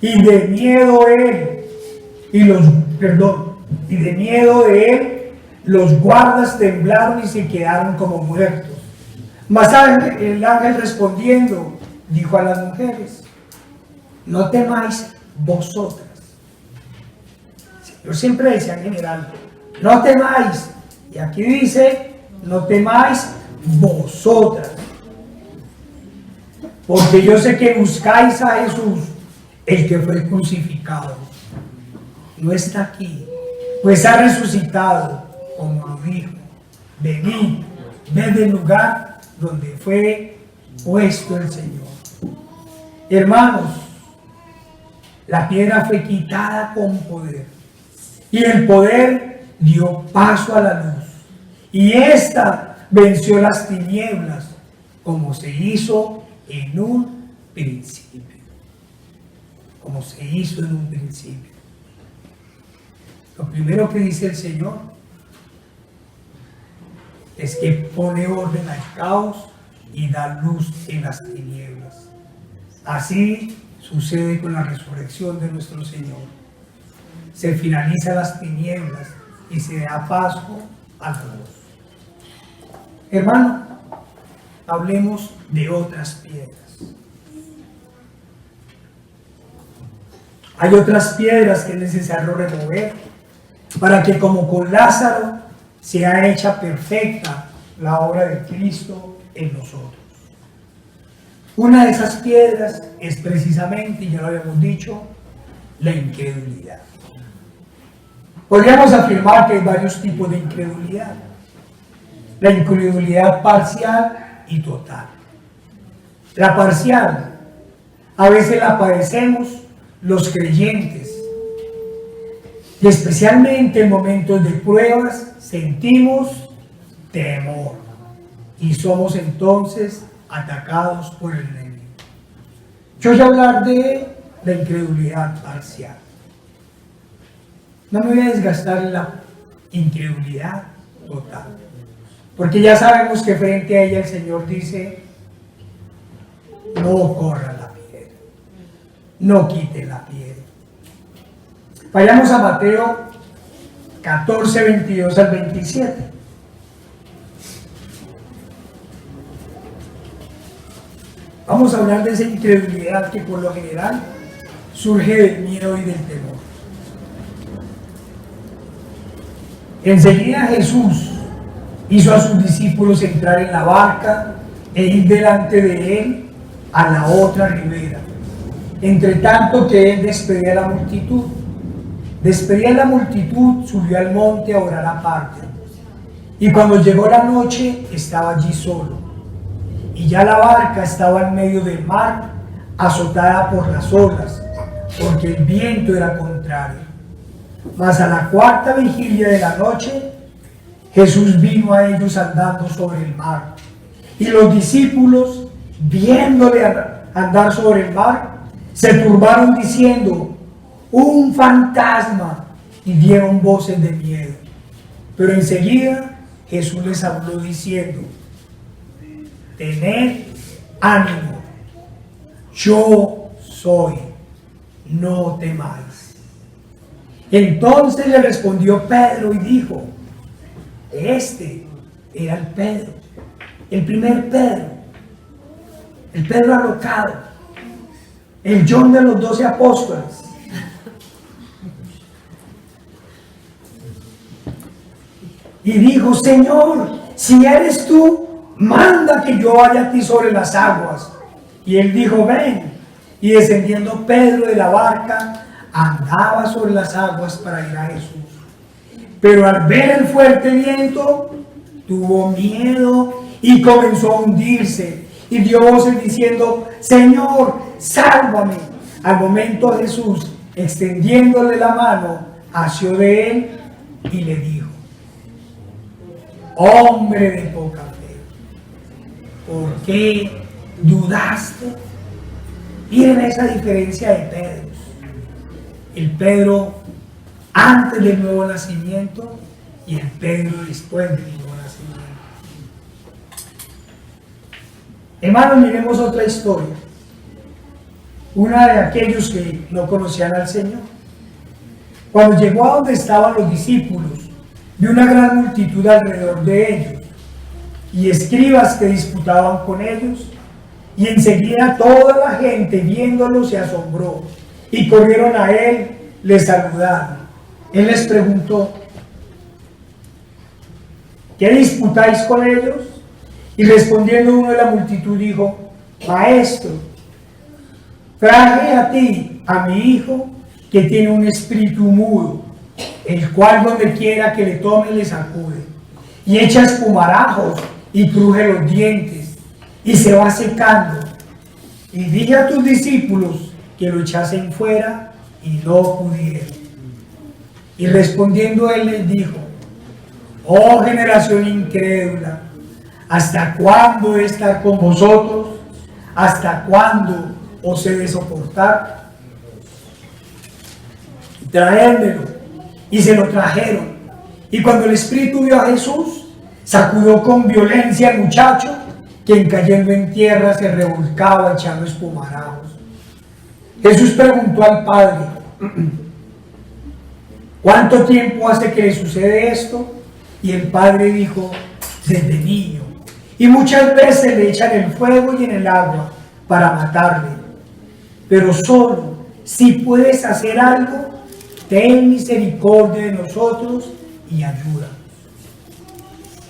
Y de miedo de él, los guardas temblaron y se quedaron como muertos. Mas el ángel respondiendo dijo a las mujeres: no temáis vosotras. Yo siempre decía en general, no temáis. Y aquí dice, no temáis vosotras. Porque yo sé que buscáis a Jesús, el que fue crucificado. No está aquí, pues ha resucitado, como lo dijo. Venid, ved el lugar donde fue puesto el Señor. Hermanos, la piedra fue quitada con poder, y el poder dio paso a la luz, y ésta venció las tinieblas, como se hizo en un principio. Como se hizo en un principio. Lo primero que dice el Señor es que pone orden al caos y da luz en las tinieblas. Así sucede con la resurrección de nuestro Señor. Se finalizan las tinieblas y se da paso a la luz. Hermano, hablemos de otras piedras. Hay otras piedras que es necesario remover para que, como con Lázaro, sea hecha perfecta la obra de Cristo en nosotros. Una de esas piedras es precisamente, y ya lo habíamos dicho, la incredulidad. Podríamos afirmar que hay varios tipos de incredulidad. La incredulidad parcial y total. La parcial, a veces la padecemos los creyentes, y especialmente en momentos de pruebas sentimos temor y somos entonces atacados por el enemigo. Yo voy a hablar de la incredulidad parcial. No me voy a desgastar en la incredulidad total, porque ya sabemos que frente a ella el Señor dice: no corra la piedra, no quite la piedra. Vayamos a Mateo 14, 22 al 27. Vamos a hablar de esa incredulidad que por lo general surge del miedo y del temor. Enseguida Jesús hizo a sus discípulos entrar en la barca e ir delante de él a la otra ribera, entre tanto que él despedía a la multitud. Despedía a la multitud, subió al monte a orar aparte. Y cuando llegó la noche, estaba allí solo. Y ya la barca estaba en medio del mar, azotada por las olas, porque el viento era contrario. Mas a la cuarta vigilia de la noche, Jesús vino a ellos andando sobre el mar. Y los discípulos, viéndole andar sobre el mar, se turbaron diciendo: un fantasma, y dieron voces de miedo. Pero enseguida Jesús les habló diciendo: tened ánimo, yo soy, no temáis. Entonces le respondió Pedro y dijo: este era el Pedro, el primer Pedro, el Pedro alocado, el John de los 12 apóstoles. Y dijo: Señor, si eres tú, manda que yo vaya a ti sobre las aguas. Y él dijo: ven. Y descendiendo Pedro de la barca, andaba sobre las aguas para ir a Jesús. pero al ver el fuerte viento, tuvo miedo y comenzó a hundirse. Y dio voces diciendo: Señor, sálvame. Al momento Jesús, extendiéndole la mano, asió de él y le dijo: hombre de poca fe, ¿por qué dudaste? Miren esa diferencia de Pedro. El Pedro antes del nuevo nacimiento y el Pedro después del nuevo nacimiento. Hermanos, miremos otra historia. Una de aquellos que no conocían al Señor. Cuando llegó a donde estaban los discípulos, vio una gran multitud alrededor de ellos y escribas que disputaban con ellos, y enseguida toda la gente viéndolo se asombró y corrieron a él, le saludaron. Él les preguntó: ¿qué disputáis con ellos? Y respondiendo uno de la multitud dijo: Maestro, traje a ti a mi hijo que tiene un espíritu mudo, el cual donde quiera que le tome le sacude, y echa espumarajos y cruje los dientes, y se va secando. Y dije a tus discípulos que lo echasen fuera, y no pudieron. Y respondiendo él les dijo: oh generación incrédula, ¿hasta cuándo he de estar con vosotros? ¿Hasta cuándo os he de soportar? Traédmelo. Y se lo trajeron. Y cuando el espíritu vio a Jesús, sacudió con violencia al muchacho, quien cayendo en tierra se revolcaba echando espumarajos. Jesús preguntó al padre: ¿cuánto tiempo hace que le sucede esto? Y el padre dijo: desde niño. Y muchas veces le echan el fuego y en el agua para matarle. Pero solo si puedes hacer algo, ten misericordia de nosotros y ayúdanos.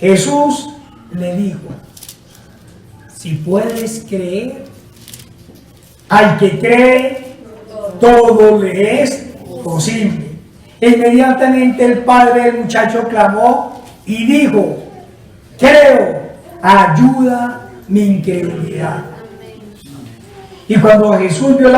Jesús le dijo: si puedes creer, al que cree, todo le es posible. E inmediatamente el padre del muchacho clamó y dijo: creo, ayuda mi incredulidad. Y cuando Jesús vio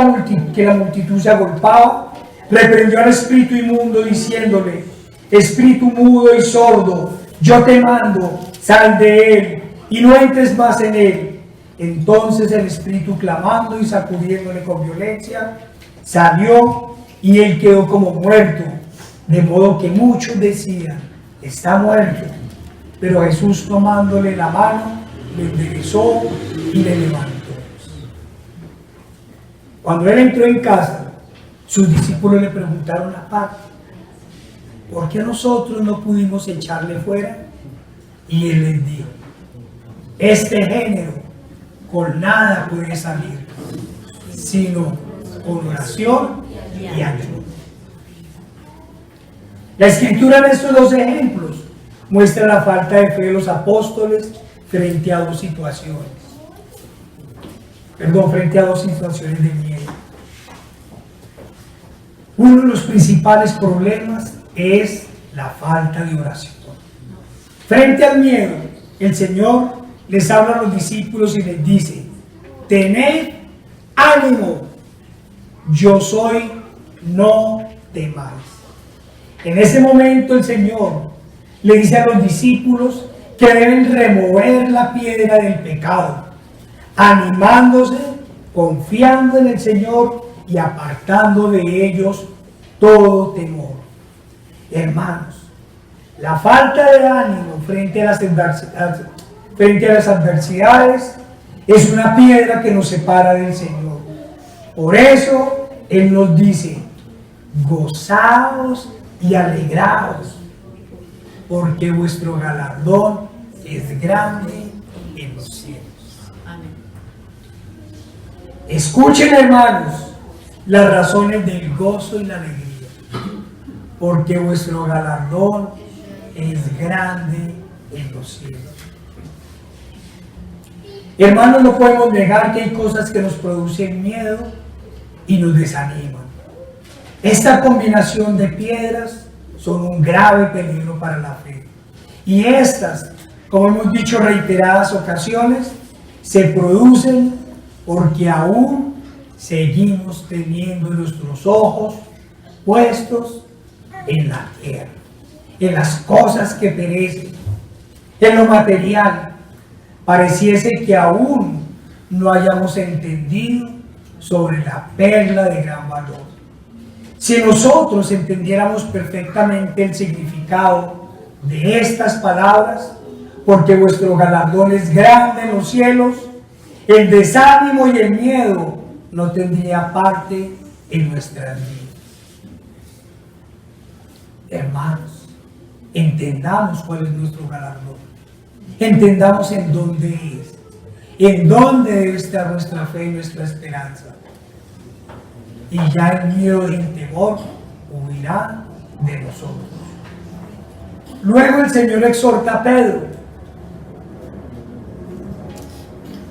que la multitud se agolpaba, reprendió al espíritu inmundo diciéndole: espíritu mudo y sordo, yo te mando, sal de él y no entres más en él. Entonces el espíritu, clamando y sacudiéndole con violencia, salió, y él quedó como muerto, de modo que muchos decían: está muerto. Pero Jesús, tomándole la mano, le enderezó y le levantó. Cuando él entró en casa, sus discípulos le preguntaron aparte: ¿por qué nosotros no pudimos echarle fuera? Y él les dijo: este género con nada puede salir, sino con oración y ayuno. La escritura en estos dos ejemplos muestra la falta de fe de los apóstoles frente a dos situaciones. Frente a dos situaciones de miedo. Uno de los principales problemas es la falta de oración. Frente al miedo, el Señor les habla a los discípulos y les dice: tened ánimo, yo soy, no temáis. En ese momento el Señor le dice a los discípulos que deben remover la piedra del pecado, animándose, confiando en el Señor y apartando de ellos todo temor. Hermanos, la falta de ánimo frente a las adversidades es una piedra que nos separa del Señor. Por eso Él nos dice: gozaos y alegraos, porque vuestro galardón es grande en los cielos. Amén. Escuchen, hermanos, las razones del gozo y la alegría, porque vuestro galardón es grande en los cielos. Hermanos, no podemos negar que hay cosas que nos producen miedo y nos desaniman. Esta combinación de piedras son un grave peligro para la fe. Y estas, como hemos dicho en reiteradas ocasiones, se producen porque aún seguimos teniendo nuestros ojos puestos en la tierra, en las cosas que perecen, en lo material. Pareciese que aún no hayamos entendido sobre la perla de gran valor. Si nosotros entendiéramos perfectamente el significado de estas palabras, porque vuestro galardón es grande en los cielos, el desánimo y el miedo no tendría parte en nuestras vidas. Hermanos, entendamos cuál es nuestro galardón, entendamos en dónde es, en dónde debe estar nuestra fe y nuestra esperanza. Y ya el miedo y el temor huirá de nosotros. Luego el Señor exhorta a Pedro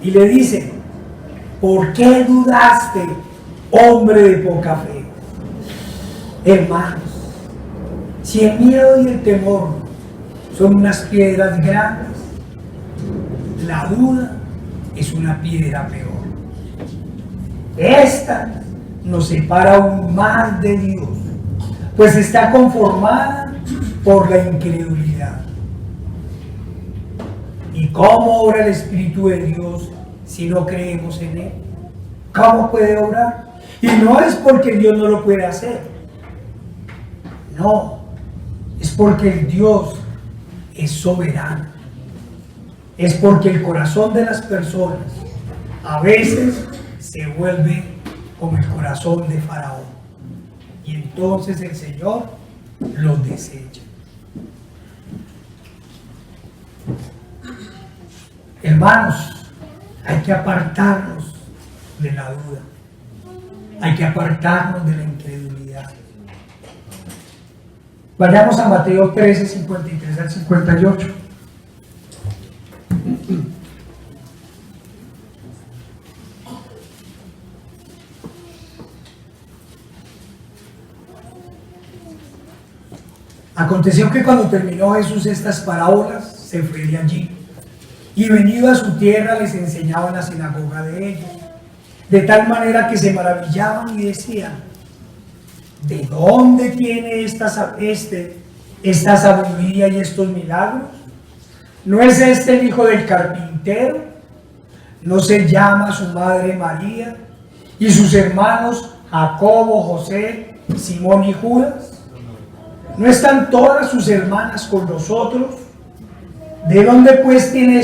y le dice: ¿por qué dudaste, hombre de poca fe? Hermanos, si el miedo y el temor son unas piedras grandes, la duda es una piedra peor. Esta nos separa aún más de Dios, pues está conformada por la incredulidad. ¿Y cómo obra el Espíritu de Dios si no creemos en Él? ¿Cómo puede obrar? Y no es porque Dios no lo puede hacer, no, es porque el Dios es soberano, es porque el corazón de las personas a veces se vuelve como el corazón de Faraón, y entonces el Señor los desecha. Hermanos, hay que apartarnos de la duda, hay que apartarnos de la incredulidad. Vayamos a Mateo 13, 53 al 58. Aconteció que cuando terminó Jesús estas parábolas, se fue de allí, y venido a su tierra les enseñaba en la sinagoga de ellos, de tal manera que se maravillaban y decían: ¿de dónde tiene esta sabiduría y estos milagros? ¿No es este el hijo del carpintero? ¿No se llama su madre María y sus hermanos Jacobo, José, Simón y Judas? ¿No están todas sus hermanas con nosotros? ¿De dónde pues tiene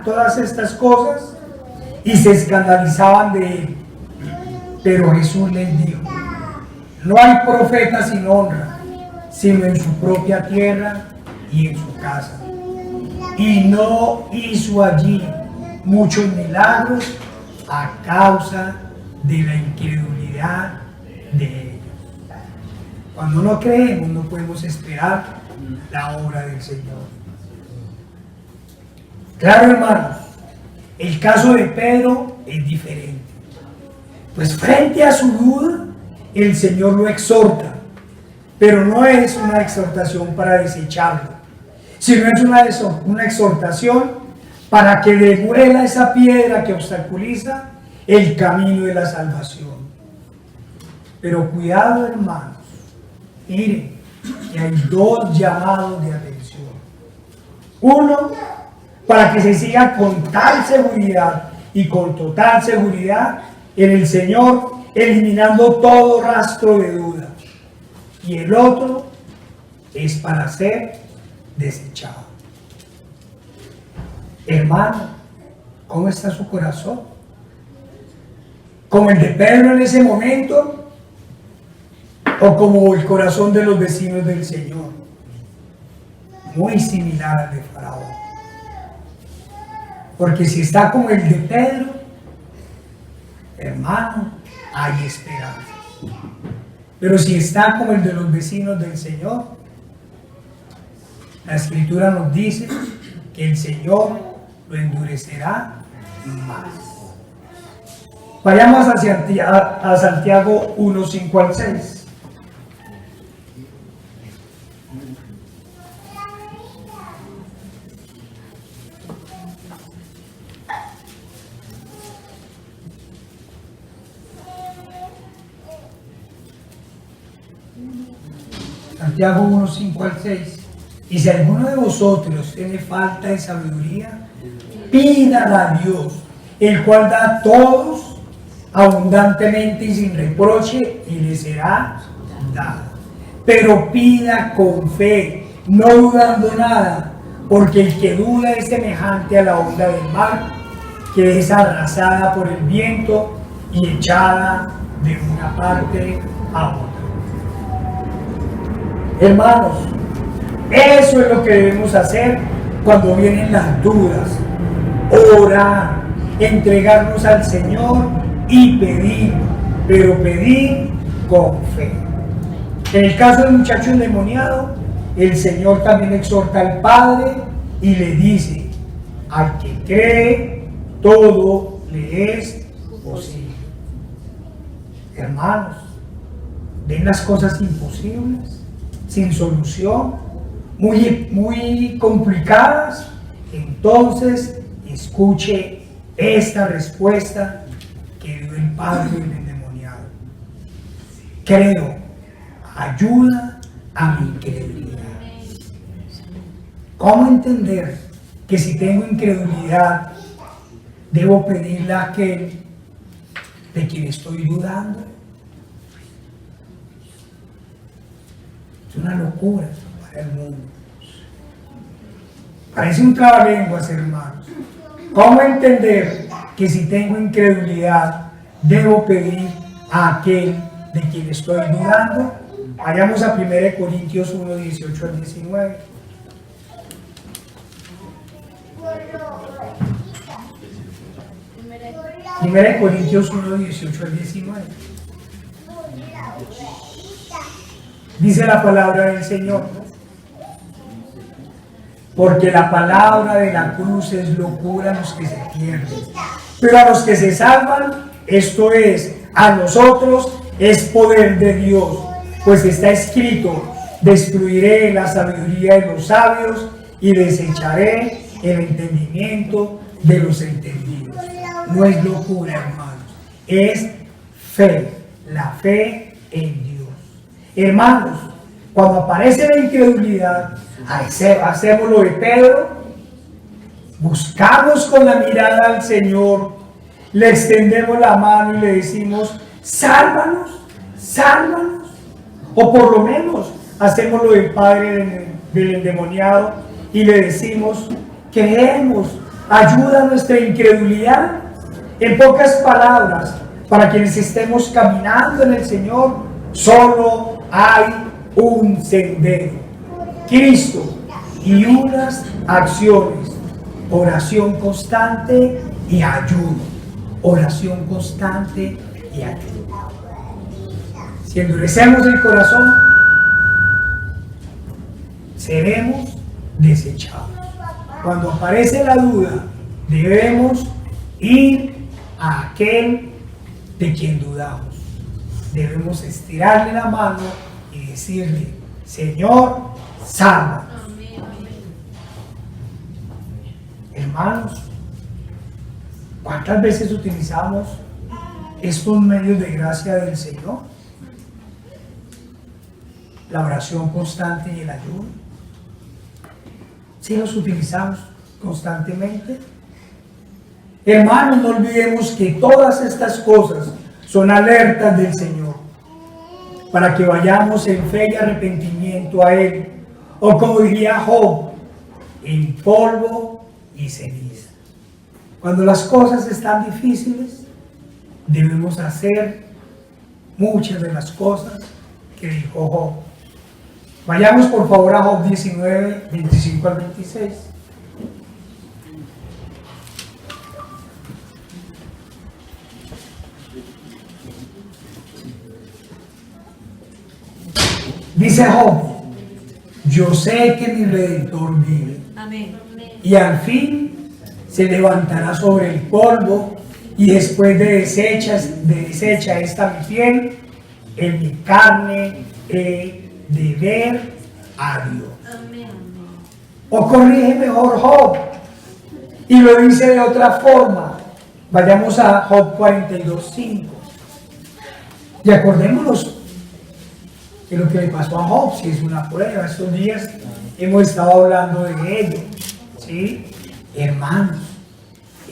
todas estas cosas? Y se escandalizaban de él. Pero Jesús les dijo: no hay profeta sin honra, sino en su propia tierra y en su casa. Y no hizo allí muchos milagros a causa de la incredulidad de ellos. Cuando no creemos, no podemos esperar la obra del Señor. Claro, hermanos, el caso de Pedro es diferente. Pues frente a su duda, el Señor lo exhorta, pero no es una exhortación para desecharlo, sino es una exhortación para que devuelva esa piedra que obstaculiza el camino de la salvación. Pero cuidado, hermanos, miren que hay dos llamados de atención. Uno, para que se siga con tal seguridad y con total seguridad en el Señor, eliminando todo rastro de duda. Y el otro es para ser desechado. Hermano, ¿cómo está su corazón? ¿Como el de Pedro en ese momento? ¿O como el corazón de los vecinos del Señor? Muy similar al de Faraón. Porque si está como el de Pedro, hermano, hay esperanza. Pero si está como el de los vecinos del Señor, la Escritura nos dice que el Señor lo endurecerá más. Vayamos a Santiago 1, 5 al 6. Santiago 1, 5 al 6. Y si alguno de vosotros tiene falta de sabiduría, pídala a Dios, el cual da a todos abundantemente y sin reproche, y le será dado. Pero pida con fe, no dudando nada, porque el que duda es semejante a la onda del mar, que es arrasada por el viento y echada de una parte a otra. Hermanos, eso es lo que debemos hacer cuando vienen las dudas. Orar, entregarnos al Señor y pedir, pero pedir con fe. En el caso del muchacho endemoniado, el Señor también exhorta al Padre y le dice: al que cree, todo le es posible. Hermanos, ¿ven las cosas imposibles, sin solución, muy complicadas? Entonces escuche esta respuesta que dio el padre del endemoniado: creo, ayuda a mi incredulidad. ¿Cómo entender que si tengo incredulidad debo pedirle a aquel de quien estoy dudando? Es una locura para el mundo. Parece un trabalenguas, hermanos. ¿Cómo entender que si tengo incredulidad debo pedir a aquel de quien estoy dudando? Vayamos a 1 Corintios 1, 18 al 19. 1 Corintios 1, 18 al 19. Dice la palabra del Señor: porque la palabra de la cruz es locura a los que se pierden, pero a los que se salvan, esto es, a nosotros, es poder de Dios. Pues está escrito: destruiré la sabiduría de los sabios y desecharé el entendimiento de los entendidos. No es locura, hermanos, es fe, la fe en Dios. Hermanos, cuando aparece la incredulidad, hacemos lo de Pedro, buscamos con la mirada al Señor, le extendemos la mano y le decimos: sálvanos, sálvanos. O por lo menos hacemos lo del padre del endemoniado y le decimos: creemos, ayuda a nuestra incredulidad. En pocas palabras, para quienes estemos caminando en el Señor, solo hay un sendero: Cristo y unas acciones: oración constante y ayuno. Oración constante y ayuno. Si endurecemos el corazón, seremos desechados. Cuando aparece la duda, debemos ir a aquel de quien dudamos. Debemos estirarle la mano y decirle: Señor, salva. Hermanos, ¿cuántas veces utilizamos estos medios de gracia del Señor? La oración constante y el ayuno. ¿Sí los utilizamos constantemente? Hermanos, no olvidemos que todas estas cosas son alertas del Señor para que vayamos en fe y arrepentimiento a Él, o como diría Job, en polvo y ceniza. Cuando las cosas están difíciles, debemos hacer muchas de las cosas que dijo Job. Vayamos por favor a Job 19, 25 al 26. Dice Job: yo sé que mi Redentor vive. Amén. Y al fin se levantará sobre el polvo, y después de deshecha esta mi piel, en mi carne he de ver a Dios. Amén. O corrige mejor Job y lo dice de otra forma. Vayamos a Job 42:5 y acordémonos que lo que le pasó a Job sí es una prueba. Estos días hemos estado hablando de ello, ¿sí? Hermanos,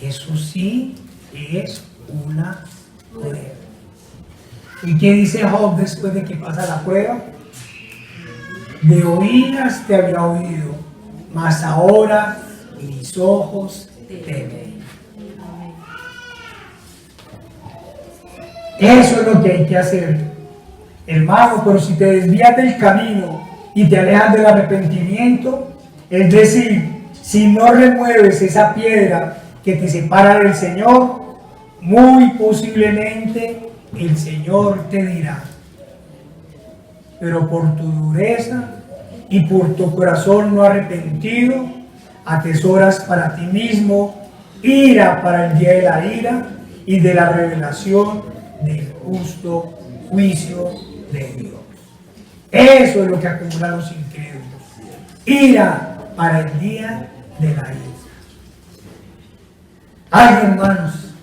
eso sí es una prueba. ¿Y qué dice Job después de que pasa la prueba? De oídas te había oído, mas ahora mis ojos te ven. Eso es lo que hay que hacer, hermano. Pero si te desvías del camino y te alejas del arrepentimiento, es decir, si no remueves esa piedra que te separa del Señor, muy posiblemente el Señor te dirá: pero por tu dureza y por tu corazón no arrepentido, atesoras para ti mismo ira para el día de la ira y de la revelación del justo juicio de Dios. Eso es lo que acumulan los incrédulos. Ira para el día de la ira. Ay, hermanos,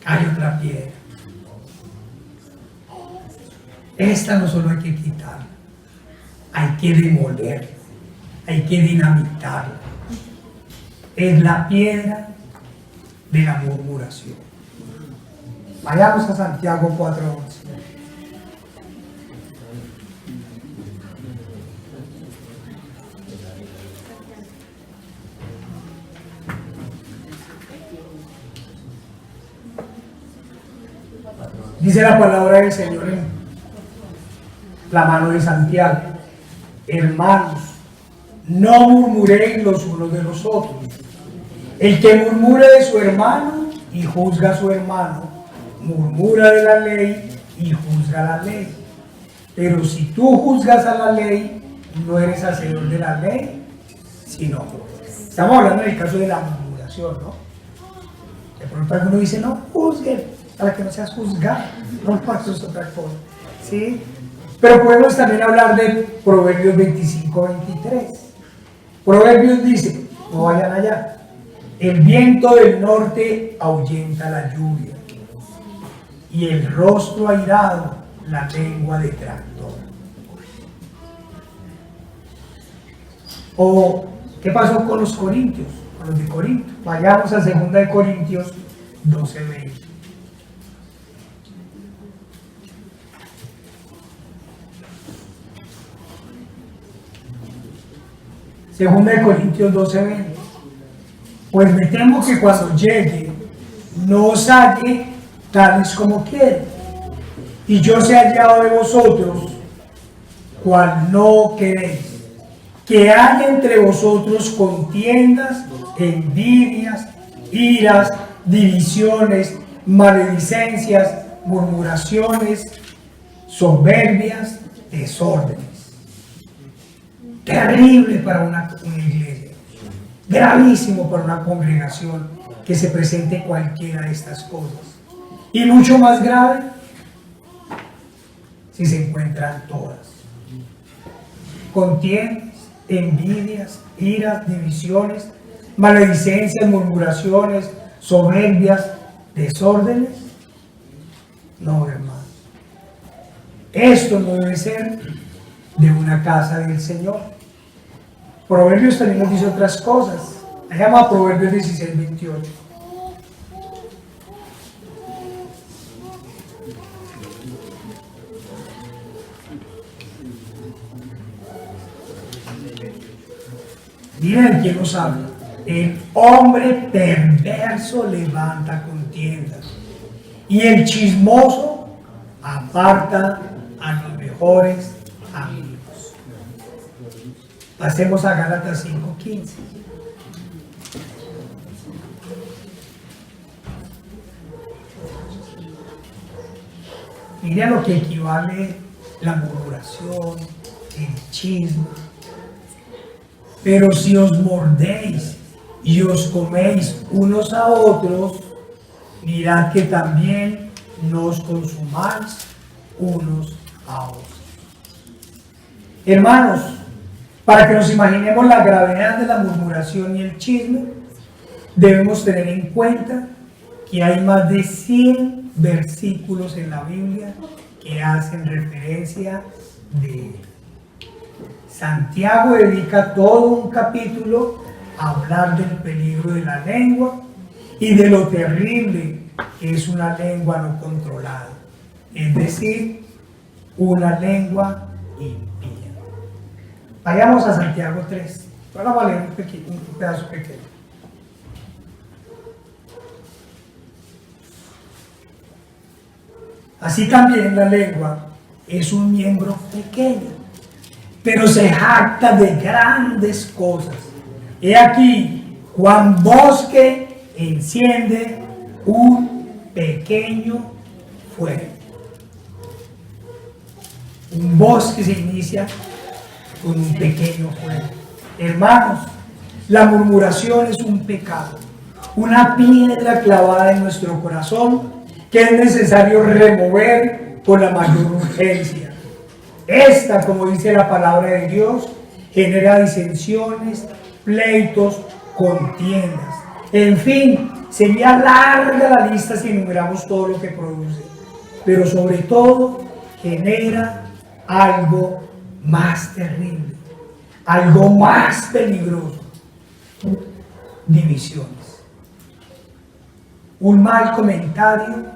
hay otra piedra. Esta no solo hay que quitarla, hay que demolerla, hay que dinamitarla. Es la piedra de la murmuración. Vayamos a Santiago 4:11. Dice la palabra del Señor en la mano de Santiago: hermanos, no murmuréis los unos de los otros. El que murmura de su hermano y juzga a su hermano, murmura de la ley y juzga la ley. Pero si tú juzgas a la ley, no eres hacedor de la ley, sino juzgas. Estamos hablando en el caso de la murmuración, ¿no? De pronto alguno dice: no juzguen, para que no seas juzgado. No, eso es otra cosa, ¿sí? Pero podemos también hablar de Proverbios 25:23. Proverbios dice, no vayan allá: el viento del norte ahuyenta la lluvia, y el rostro airado la lengua de tractor. O, ¿qué pasó con los corintios? Con los de Corinto. Vayamos a 2 de Corintios 12:20. Segunda de Corintios 12:20. Pues me temo que cuando llegue no os halle tales como quiero, y yo sea hallado de vosotros cual no queréis, que haya entre vosotros contiendas, envidias, iras, divisiones, maledicencias, murmuraciones, soberbias, desórdenes. Terrible para una iglesia, gravísimo para una congregación que se presente cualquiera de estas cosas. Y mucho más grave si se encuentran todas. Contiendas, envidias, iras, divisiones, maledicencias, murmuraciones, soberbias, desórdenes. No, hermano. Esto no debe ser de una casa del Señor. Proverbios también nos dice otras cosas. Se llama Proverbios 16:28. Miren quién nos habla. El hombre perverso levanta contiendas, y el chismoso aparta a los mejores amigos. Pasemos a Gálatas 5:15. Mira lo que equivale la murmuración, el chisme. Pero si os mordéis y os coméis unos a otros, mirad que también no os consumáis unos a otros. Hermanos, para que nos imaginemos la gravedad de la murmuración y el chisme, debemos tener en cuenta que hay más de 100 versículos en la Biblia que hacen referencia de él. Santiago dedica todo un capítulo a hablar del peligro de la lengua y de lo terrible que es una lengua no controlada, es decir, una lengua impía. Vayamos a Santiago 3. Ahora vamos a leer un pedazo pequeño. Así también la lengua es un miembro pequeño, pero se jacta de grandes cosas. He aquí, cuán bosque enciende un pequeño fuego. Un bosque se inicia con un pequeño fuego. Hermanos, la murmuración es un pecado, una piedra clavada en nuestro corazón que es necesario remover con la mayor urgencia. Esta, como dice la palabra de Dios, genera disensiones, pleitos, contiendas. En fin, sería larga la lista si enumeramos todo lo que produce, pero sobre todo genera algo más terrible, algo más peligroso: divisiones. Un mal comentario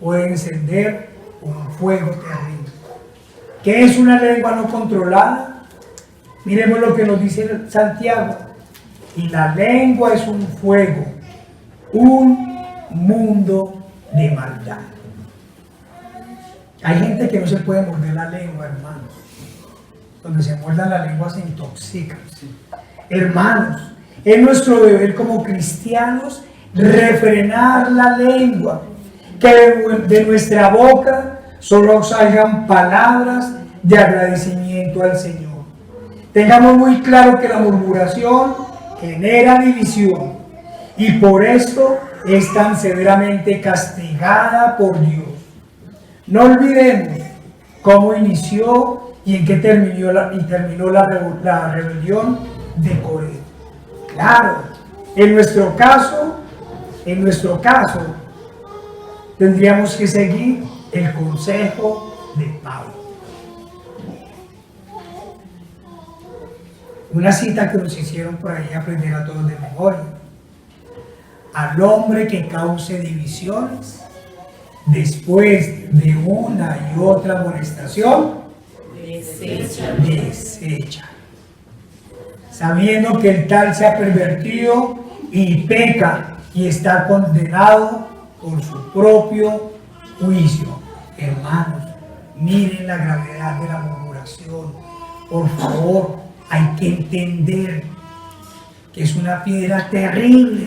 puede encender un fuego terrible. ¿Qué es una lengua no controlada? Miremos lo que nos dice Santiago. Y la lengua es un fuego, un mundo de maldad. Hay gente que no se puede morder la lengua, hermanos. Donde se muerda la lengua se intoxican. Hermanos, es nuestro deber como cristianos refrenar la lengua, que de nuestra boca solo salgan palabras de agradecimiento al Señor. Tengamos muy claro que la murmuración genera división y por esto es tan severamente castigada por Dios. No olvidemos cómo inició y en qué terminó la rebelión de Coré. Claro, en nuestro caso, tendríamos que seguir el consejo de Pablo. Una cita que nos hicieron por ahí aprender a todos de memoria. Al hombre que cause divisiones, después de una y otra amonestación, desecha. Sabiendo que el tal se ha pervertido y peca y está condenado por su propio juicio. Hermanos, miren la gravedad de la murmuración. Por favor, hay que entender que es una piedra terrible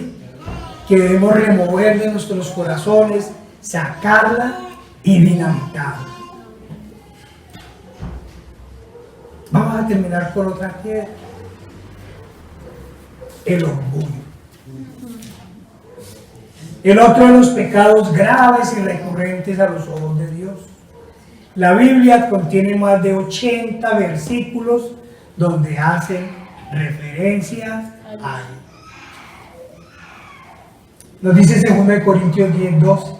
que debemos remover de nuestros corazones, sacarla y dinamitarla. Vamos a terminar con otra piedra: el orgullo. El otro de los pecados graves y recurrentes a los ojos de Dios. La Biblia contiene más de 80 versículos donde hacen referencia a él. Nos dice 2 Corintios 10:12: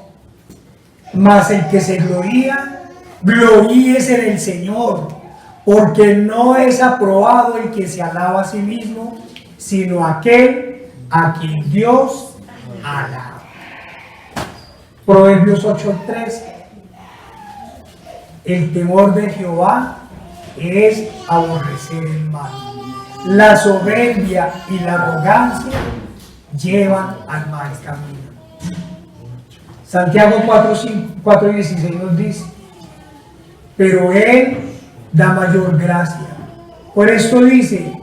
mas el que se gloría, gloríese en el Señor, porque no es aprobado el que se alaba a sí mismo, sino aquel a quien Dios alaba. Proverbios 8:13: el temor de Jehová es aborrecer el mal. La soberbia y la arrogancia llevan al mal camino. Santiago 4:16 nos dice: pero Él da mayor gracia. Por esto dice: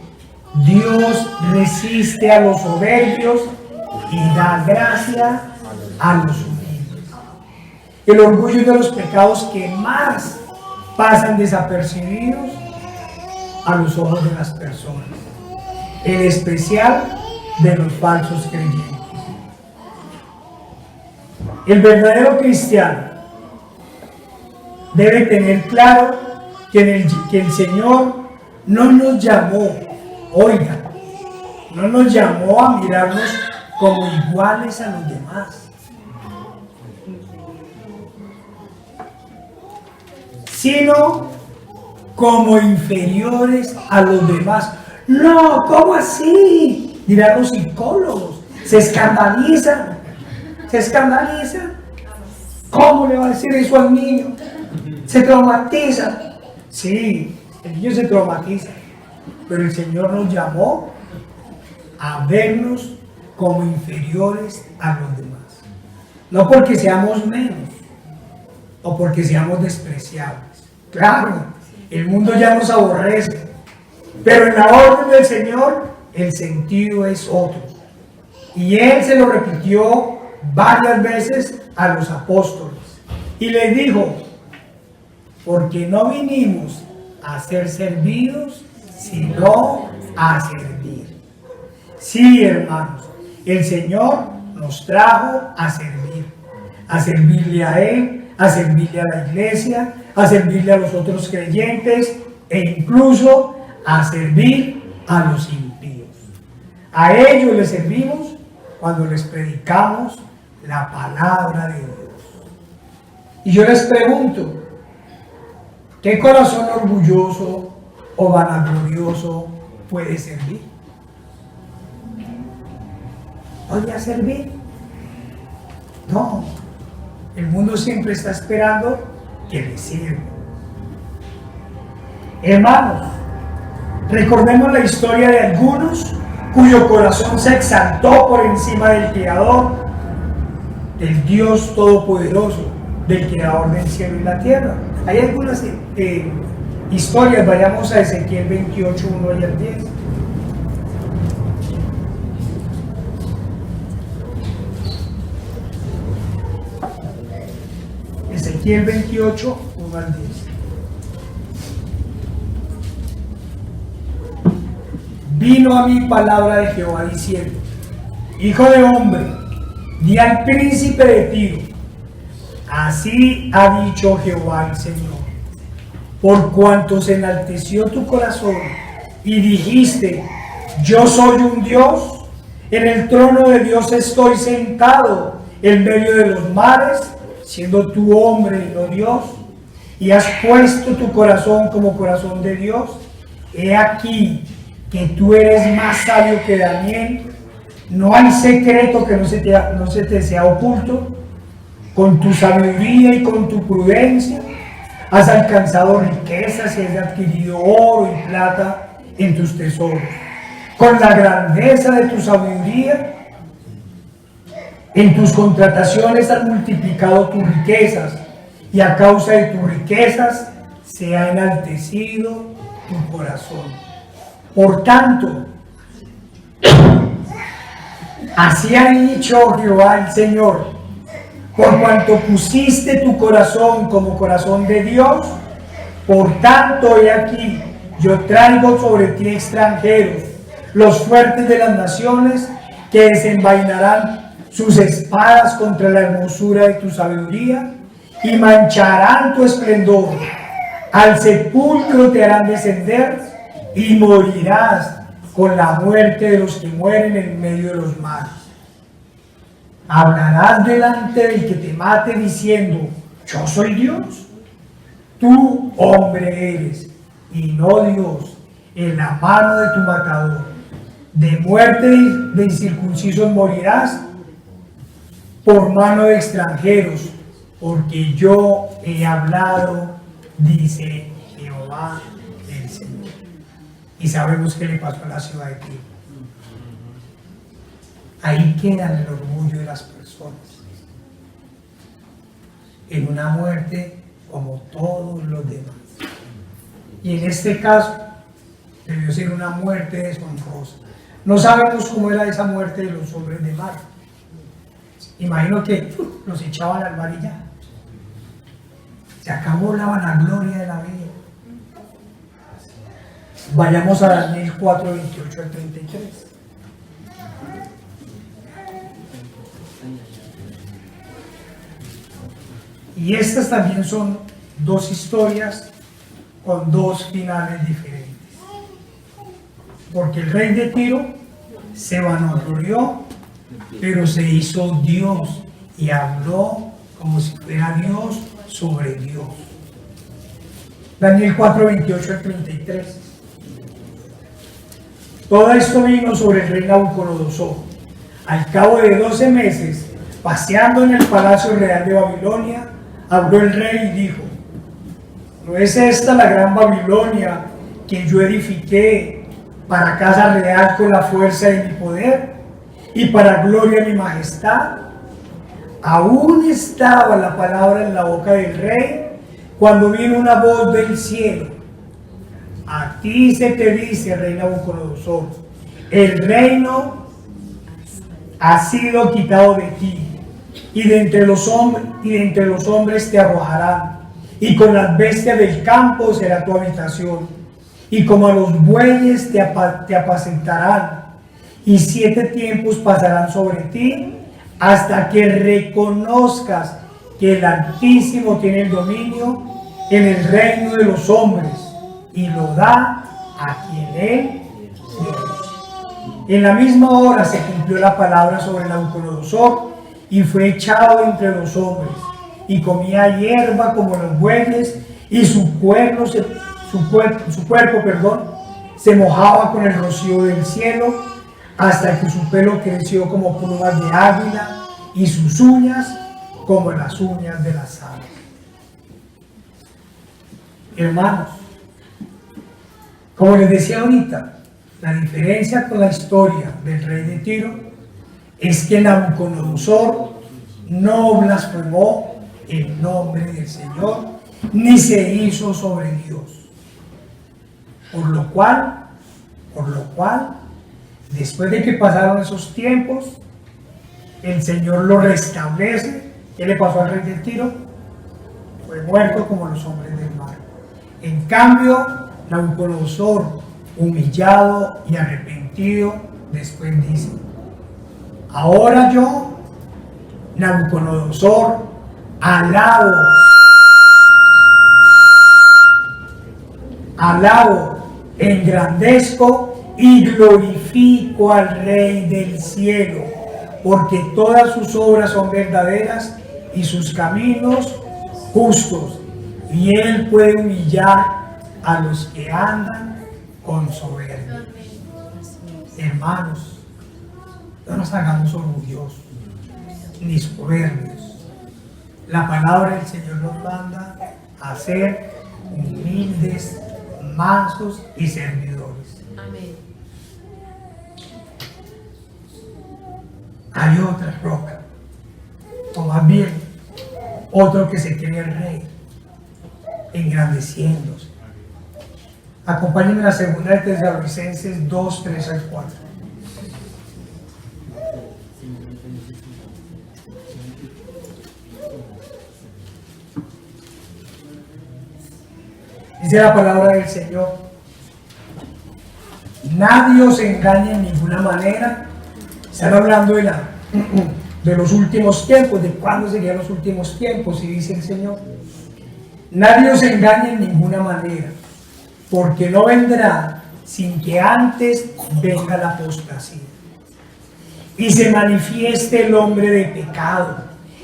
Dios resiste a los soberbios y da gracia a los humildes. El orgullo es de los pecados que más pasan desapercibidos a los ojos de las personas, en especial de los falsos creyentes. El verdadero cristiano debe tener claro que el Señor no nos llamó, oiga, no nos llamó a mirarnos como iguales a los demás, sino como inferiores a los demás. No, ¿cómo así? Dirán los psicólogos. Se escandalizan. Se escandalizan. ¿Cómo le va a decir eso al niño? Se traumatiza. Sí, el niño se traumatiza. Pero el Señor nos llamó a vernos como inferiores a los demás. No porque seamos menos o porque seamos despreciables. Claro, el mundo ya nos aborrece, pero en la orden del Señor el sentido es otro. Y Él se lo repitió varias veces a los apóstoles y les dijo: porque no vinimos a ser servidos, sino a servir. Sí, hermanos, el Señor nos trajo a servirle a Él, a servirle a la iglesia, a servirle a los otros creyentes e incluso a servir a los impíos. A ellos les servimos cuando les predicamos la palabra de Dios. Y yo les pregunto, ¿qué corazón orgulloso o vanaglorioso puede servir? ¿Podría servir? No. El mundo siempre está esperando que le sirva. Hermanos, recordemos la historia de algunos cuyo corazón se exaltó por encima del Creador, del Dios Todopoderoso, del Creador del cielo y la tierra. Hay algunas historias. Vayamos a Ezequiel 28, 1 y al 10. Ezequiel 28, 1 al 10. Vino a mí palabra de Jehová diciendo: hijo de hombre, di al príncipe de Tiro, así ha dicho Jehová el Señor, por cuanto se enalteció tu corazón y dijiste: yo soy un Dios, en el trono de Dios estoy sentado en medio de los mares, siendo tú hombre y no Dios, y has puesto tu corazón como corazón de Dios. He aquí que tú eres más sabio que Daniel, no hay secreto que no se te sea oculto. Con tu sabiduría y con tu prudencia has alcanzado riquezas y has adquirido oro y plata en tus tesoros. Con la grandeza de tu sabiduría en tus contrataciones has multiplicado tus riquezas, y a causa de tus riquezas se ha enaltecido tu corazón. Por tanto, así ha dicho Jehová el Señor: por cuanto pusiste tu corazón como corazón de Dios, por tanto he aquí, yo traigo sobre ti extranjeros, los fuertes de las naciones, que desenvainarán sus espadas contra la hermosura de tu sabiduría y mancharán tu esplendor. Al sepulcro te harán descender y morirás con la muerte de los que mueren en medio de los mares. Hablarás delante del que te mate diciendo: yo soy Dios. Tú hombre eres y no Dios, en la mano de tu matador. De muerte de incircuncisos morirás por mano de extranjeros, porque yo he hablado, dice Jehová el Señor. Y sabemos qué le pasó a la ciudad de Tiro. Ahí queda el orgullo de las personas, en una muerte como todos los demás. Y en este caso debió ser una muerte deshonrosa. No sabemos cómo era esa muerte de los hombres de mar. Imagino que los echaban al mar y ya. Se acabó la vanagloria de la vida. Vayamos a Daniel 4, 28 al 33. Y estas también son dos historias con dos finales diferentes. Porque el rey de Tiro se vanaglorió, pero se hizo Dios y habló como si fuera Dios sobre Dios. Daniel 4, 28 al 33. Todo esto vino sobre el rey Nabucodonosor. Al cabo de 12 meses, paseando en el palacio real de Babilonia, habló el rey y dijo: ¿no es esta la gran Babilonia que yo edifiqué para casa real con la fuerza de mi poder y para gloria de mi majestad? Aún estaba la palabra en la boca del rey cuando vino una voz del cielo: a ti se te dice, rey Nabucodonosor, el reino ha sido quitado de ti, y de entre los hombres te arrojarán, y con las bestias del campo será tu habitación, y como a los bueyes te apacentarán, y 7 tiempos pasarán sobre ti, hasta que reconozcas que el Altísimo tiene el dominio en el reino de los hombres, y lo da a quien él quiere. En la misma hora se cumplió la palabra sobre Nabucodonosor, y fue echado entre los hombres, y comía hierba como los bueyes, y su cuerpo se mojaba con el rocío del cielo, hasta que su pelo creció como plumas de águila, y sus uñas como las uñas de las aves. Hermanos, como les decía ahorita, la diferencia con la historia del rey de Tiro es que Nabucodonosor no blasfemó el nombre del Señor, ni se hizo sobre Dios. Por lo cual, después de que pasaron esos tiempos, el Señor lo restablece. ¿Qué le pasó al rey de Tiro? Fue muerto como los hombres del mar. En cambio, Nabucodonosor, humillado y arrepentido, después dice: ahora yo, Nabucodonosor, alabo, engrandezco y glorifico al Rey del cielo, porque todas sus obras son verdaderas y sus caminos justos, y él puede humillar a los que andan con soberbia. Hermanos, no nos hagamos orgullosos ni soberbios. La palabra del Señor nos manda a ser humildes, mansos y servidores. Amén. Hay otra roca, o más bien otro que se cree el rey, engrandeciéndose. Acompáñenme a la segunda de Tesalonicenses 2, 3 al 4. Dice la palabra del Señor: nadie os engañe en ninguna manera. Están hablando de los últimos tiempos, de cuándo serían los últimos tiempos, y dice el Señor: nadie os engañe en ninguna manera, porque no vendrá sin que antes venga la apostasía y se manifieste el hombre de pecado,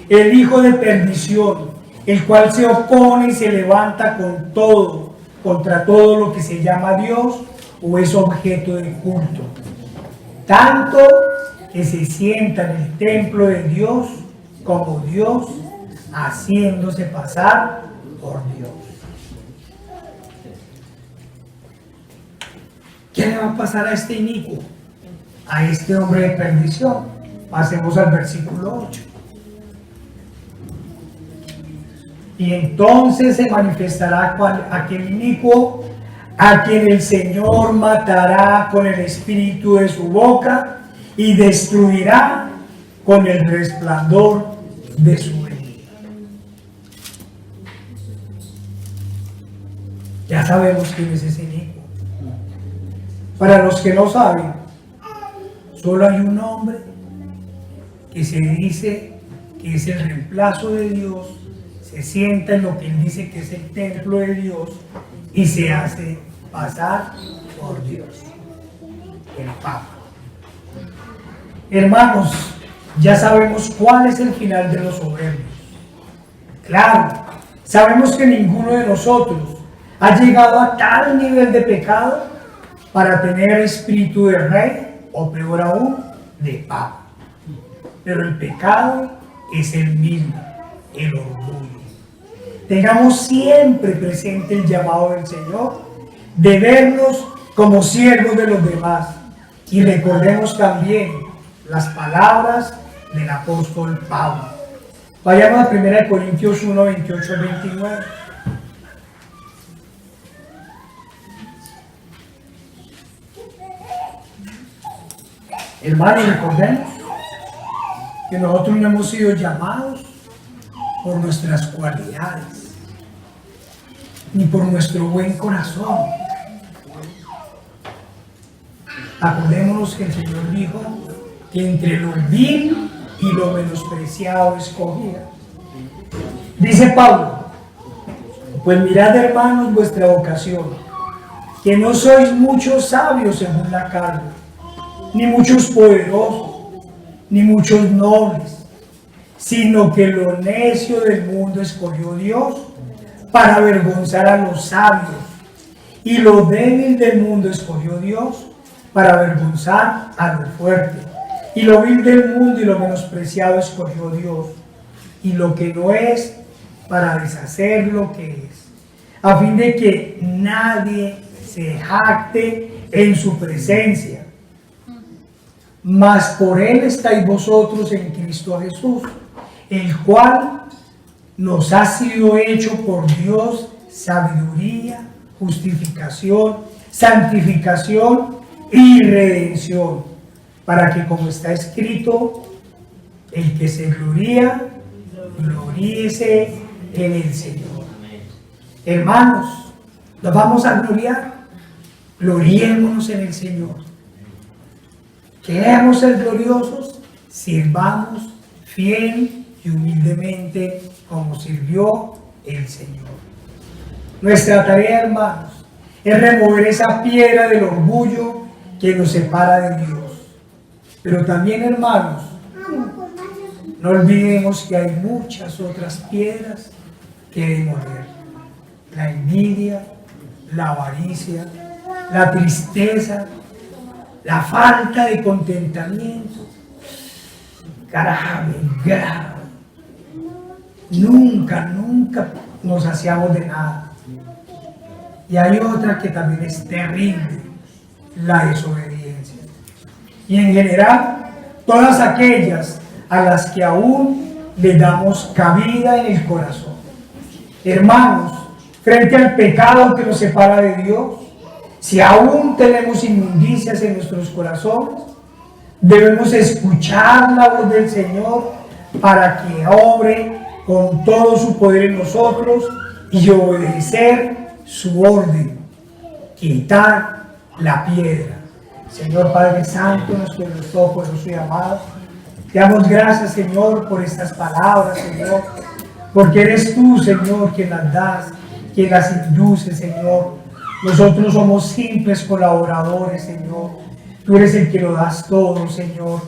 el hijo de perdición, el cual se opone y se levanta contra todo lo que se llama Dios o es objeto de culto, tanto que se sienta en el templo de Dios como Dios, haciéndose pasar por Dios. ¿Qué le va a pasar a este inicuo? A este hombre de perdición. Pasemos al versículo 8. Y entonces se manifestará aquel inicuo a quien el Señor matará con el espíritu de su boca y destruirá con el resplandor de su venida. Ya sabemos quién es ese inicuo. Para los que no saben, solo hay un hombre que se dice que es el reemplazo de Dios, se sienta en lo que él dice que es el templo de Dios y se hace pasar por Dios, el Papa. Hermanos, ya sabemos cuál es el final de los soberbios. Claro, sabemos que ninguno de nosotros ha llegado a tal nivel de pecado para tener espíritu de rey, o peor aún, de papa. Pero el pecado es el mismo, el orgullo. Tengamos siempre presente el llamado del Señor de vernos como siervos de los demás. Y recordemos también las palabras del apóstol Pablo. Vayamos a 1 Corintios 1, 28 al 29. Hermanos, recordemos que nosotros no hemos sido llamados por nuestras cualidades, ni por nuestro buen corazón. Acordémonos que el Señor dijo que entre lo vil y lo menospreciado escogía. Dice Pablo: pues mirad, hermanos, vuestra vocación, que no sois muchos sabios según la carne, ni muchos poderosos, ni muchos nobles, sino que lo necio del mundo escogió Dios para avergonzar a los sabios, y lo débil del mundo escogió Dios para avergonzar a lo fuerte, y lo vil del mundo y lo menospreciado escogió Dios, y lo que no es, para deshacer lo que es, a fin de que nadie se jacte en su presencia. Mas por él estáis vosotros en Cristo Jesús, el cual nos ha sido hecho por Dios sabiduría, justificación, santificación y redención, para que, como está escrito, el que se gloría, gloríese en el Señor. Hermanos, nos vamos a gloriar, gloriémonos en el Señor. Queremos ser gloriosos, sirvamos fiel y humildemente como sirvió el Señor. Nuestra tarea, hermanos, es remover esa piedra del orgullo que nos separa de Dios. Pero también, hermanos, no olvidemos que hay muchas otras piedras que demoler: la envidia, la avaricia, la tristeza, la falta de contentamiento. Grave. Nunca nos saciamos de nada. Y hay otra que también es terrible: la desobediencia. Y en general, todas aquellas a las que aún le damos cabida en el corazón. Hermanos, frente al pecado que nos separa de Dios, si aún tenemos inmundicias en nuestros corazones, debemos escuchar la voz del Señor para que obre con todo su poder en nosotros y obedecer su orden: quitar la piedra. Señor Padre Santo, nuestro Dios todopoderoso y amado, te damos gracias, Señor, por estas palabras, Señor, porque eres tú, Señor, quien las das, quien las induce, Señor. Nosotros somos simples colaboradores, Señor. Tú eres el que lo das todo, Señor.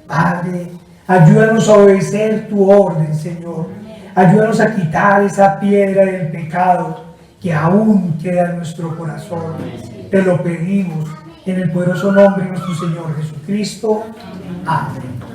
Padre, ayúdanos a obedecer tu orden, Señor. Ayúdanos a quitar esa piedra del pecado que aún queda en nuestro corazón. Te lo pedimos en el poderoso nombre de nuestro Señor Jesucristo. Amén.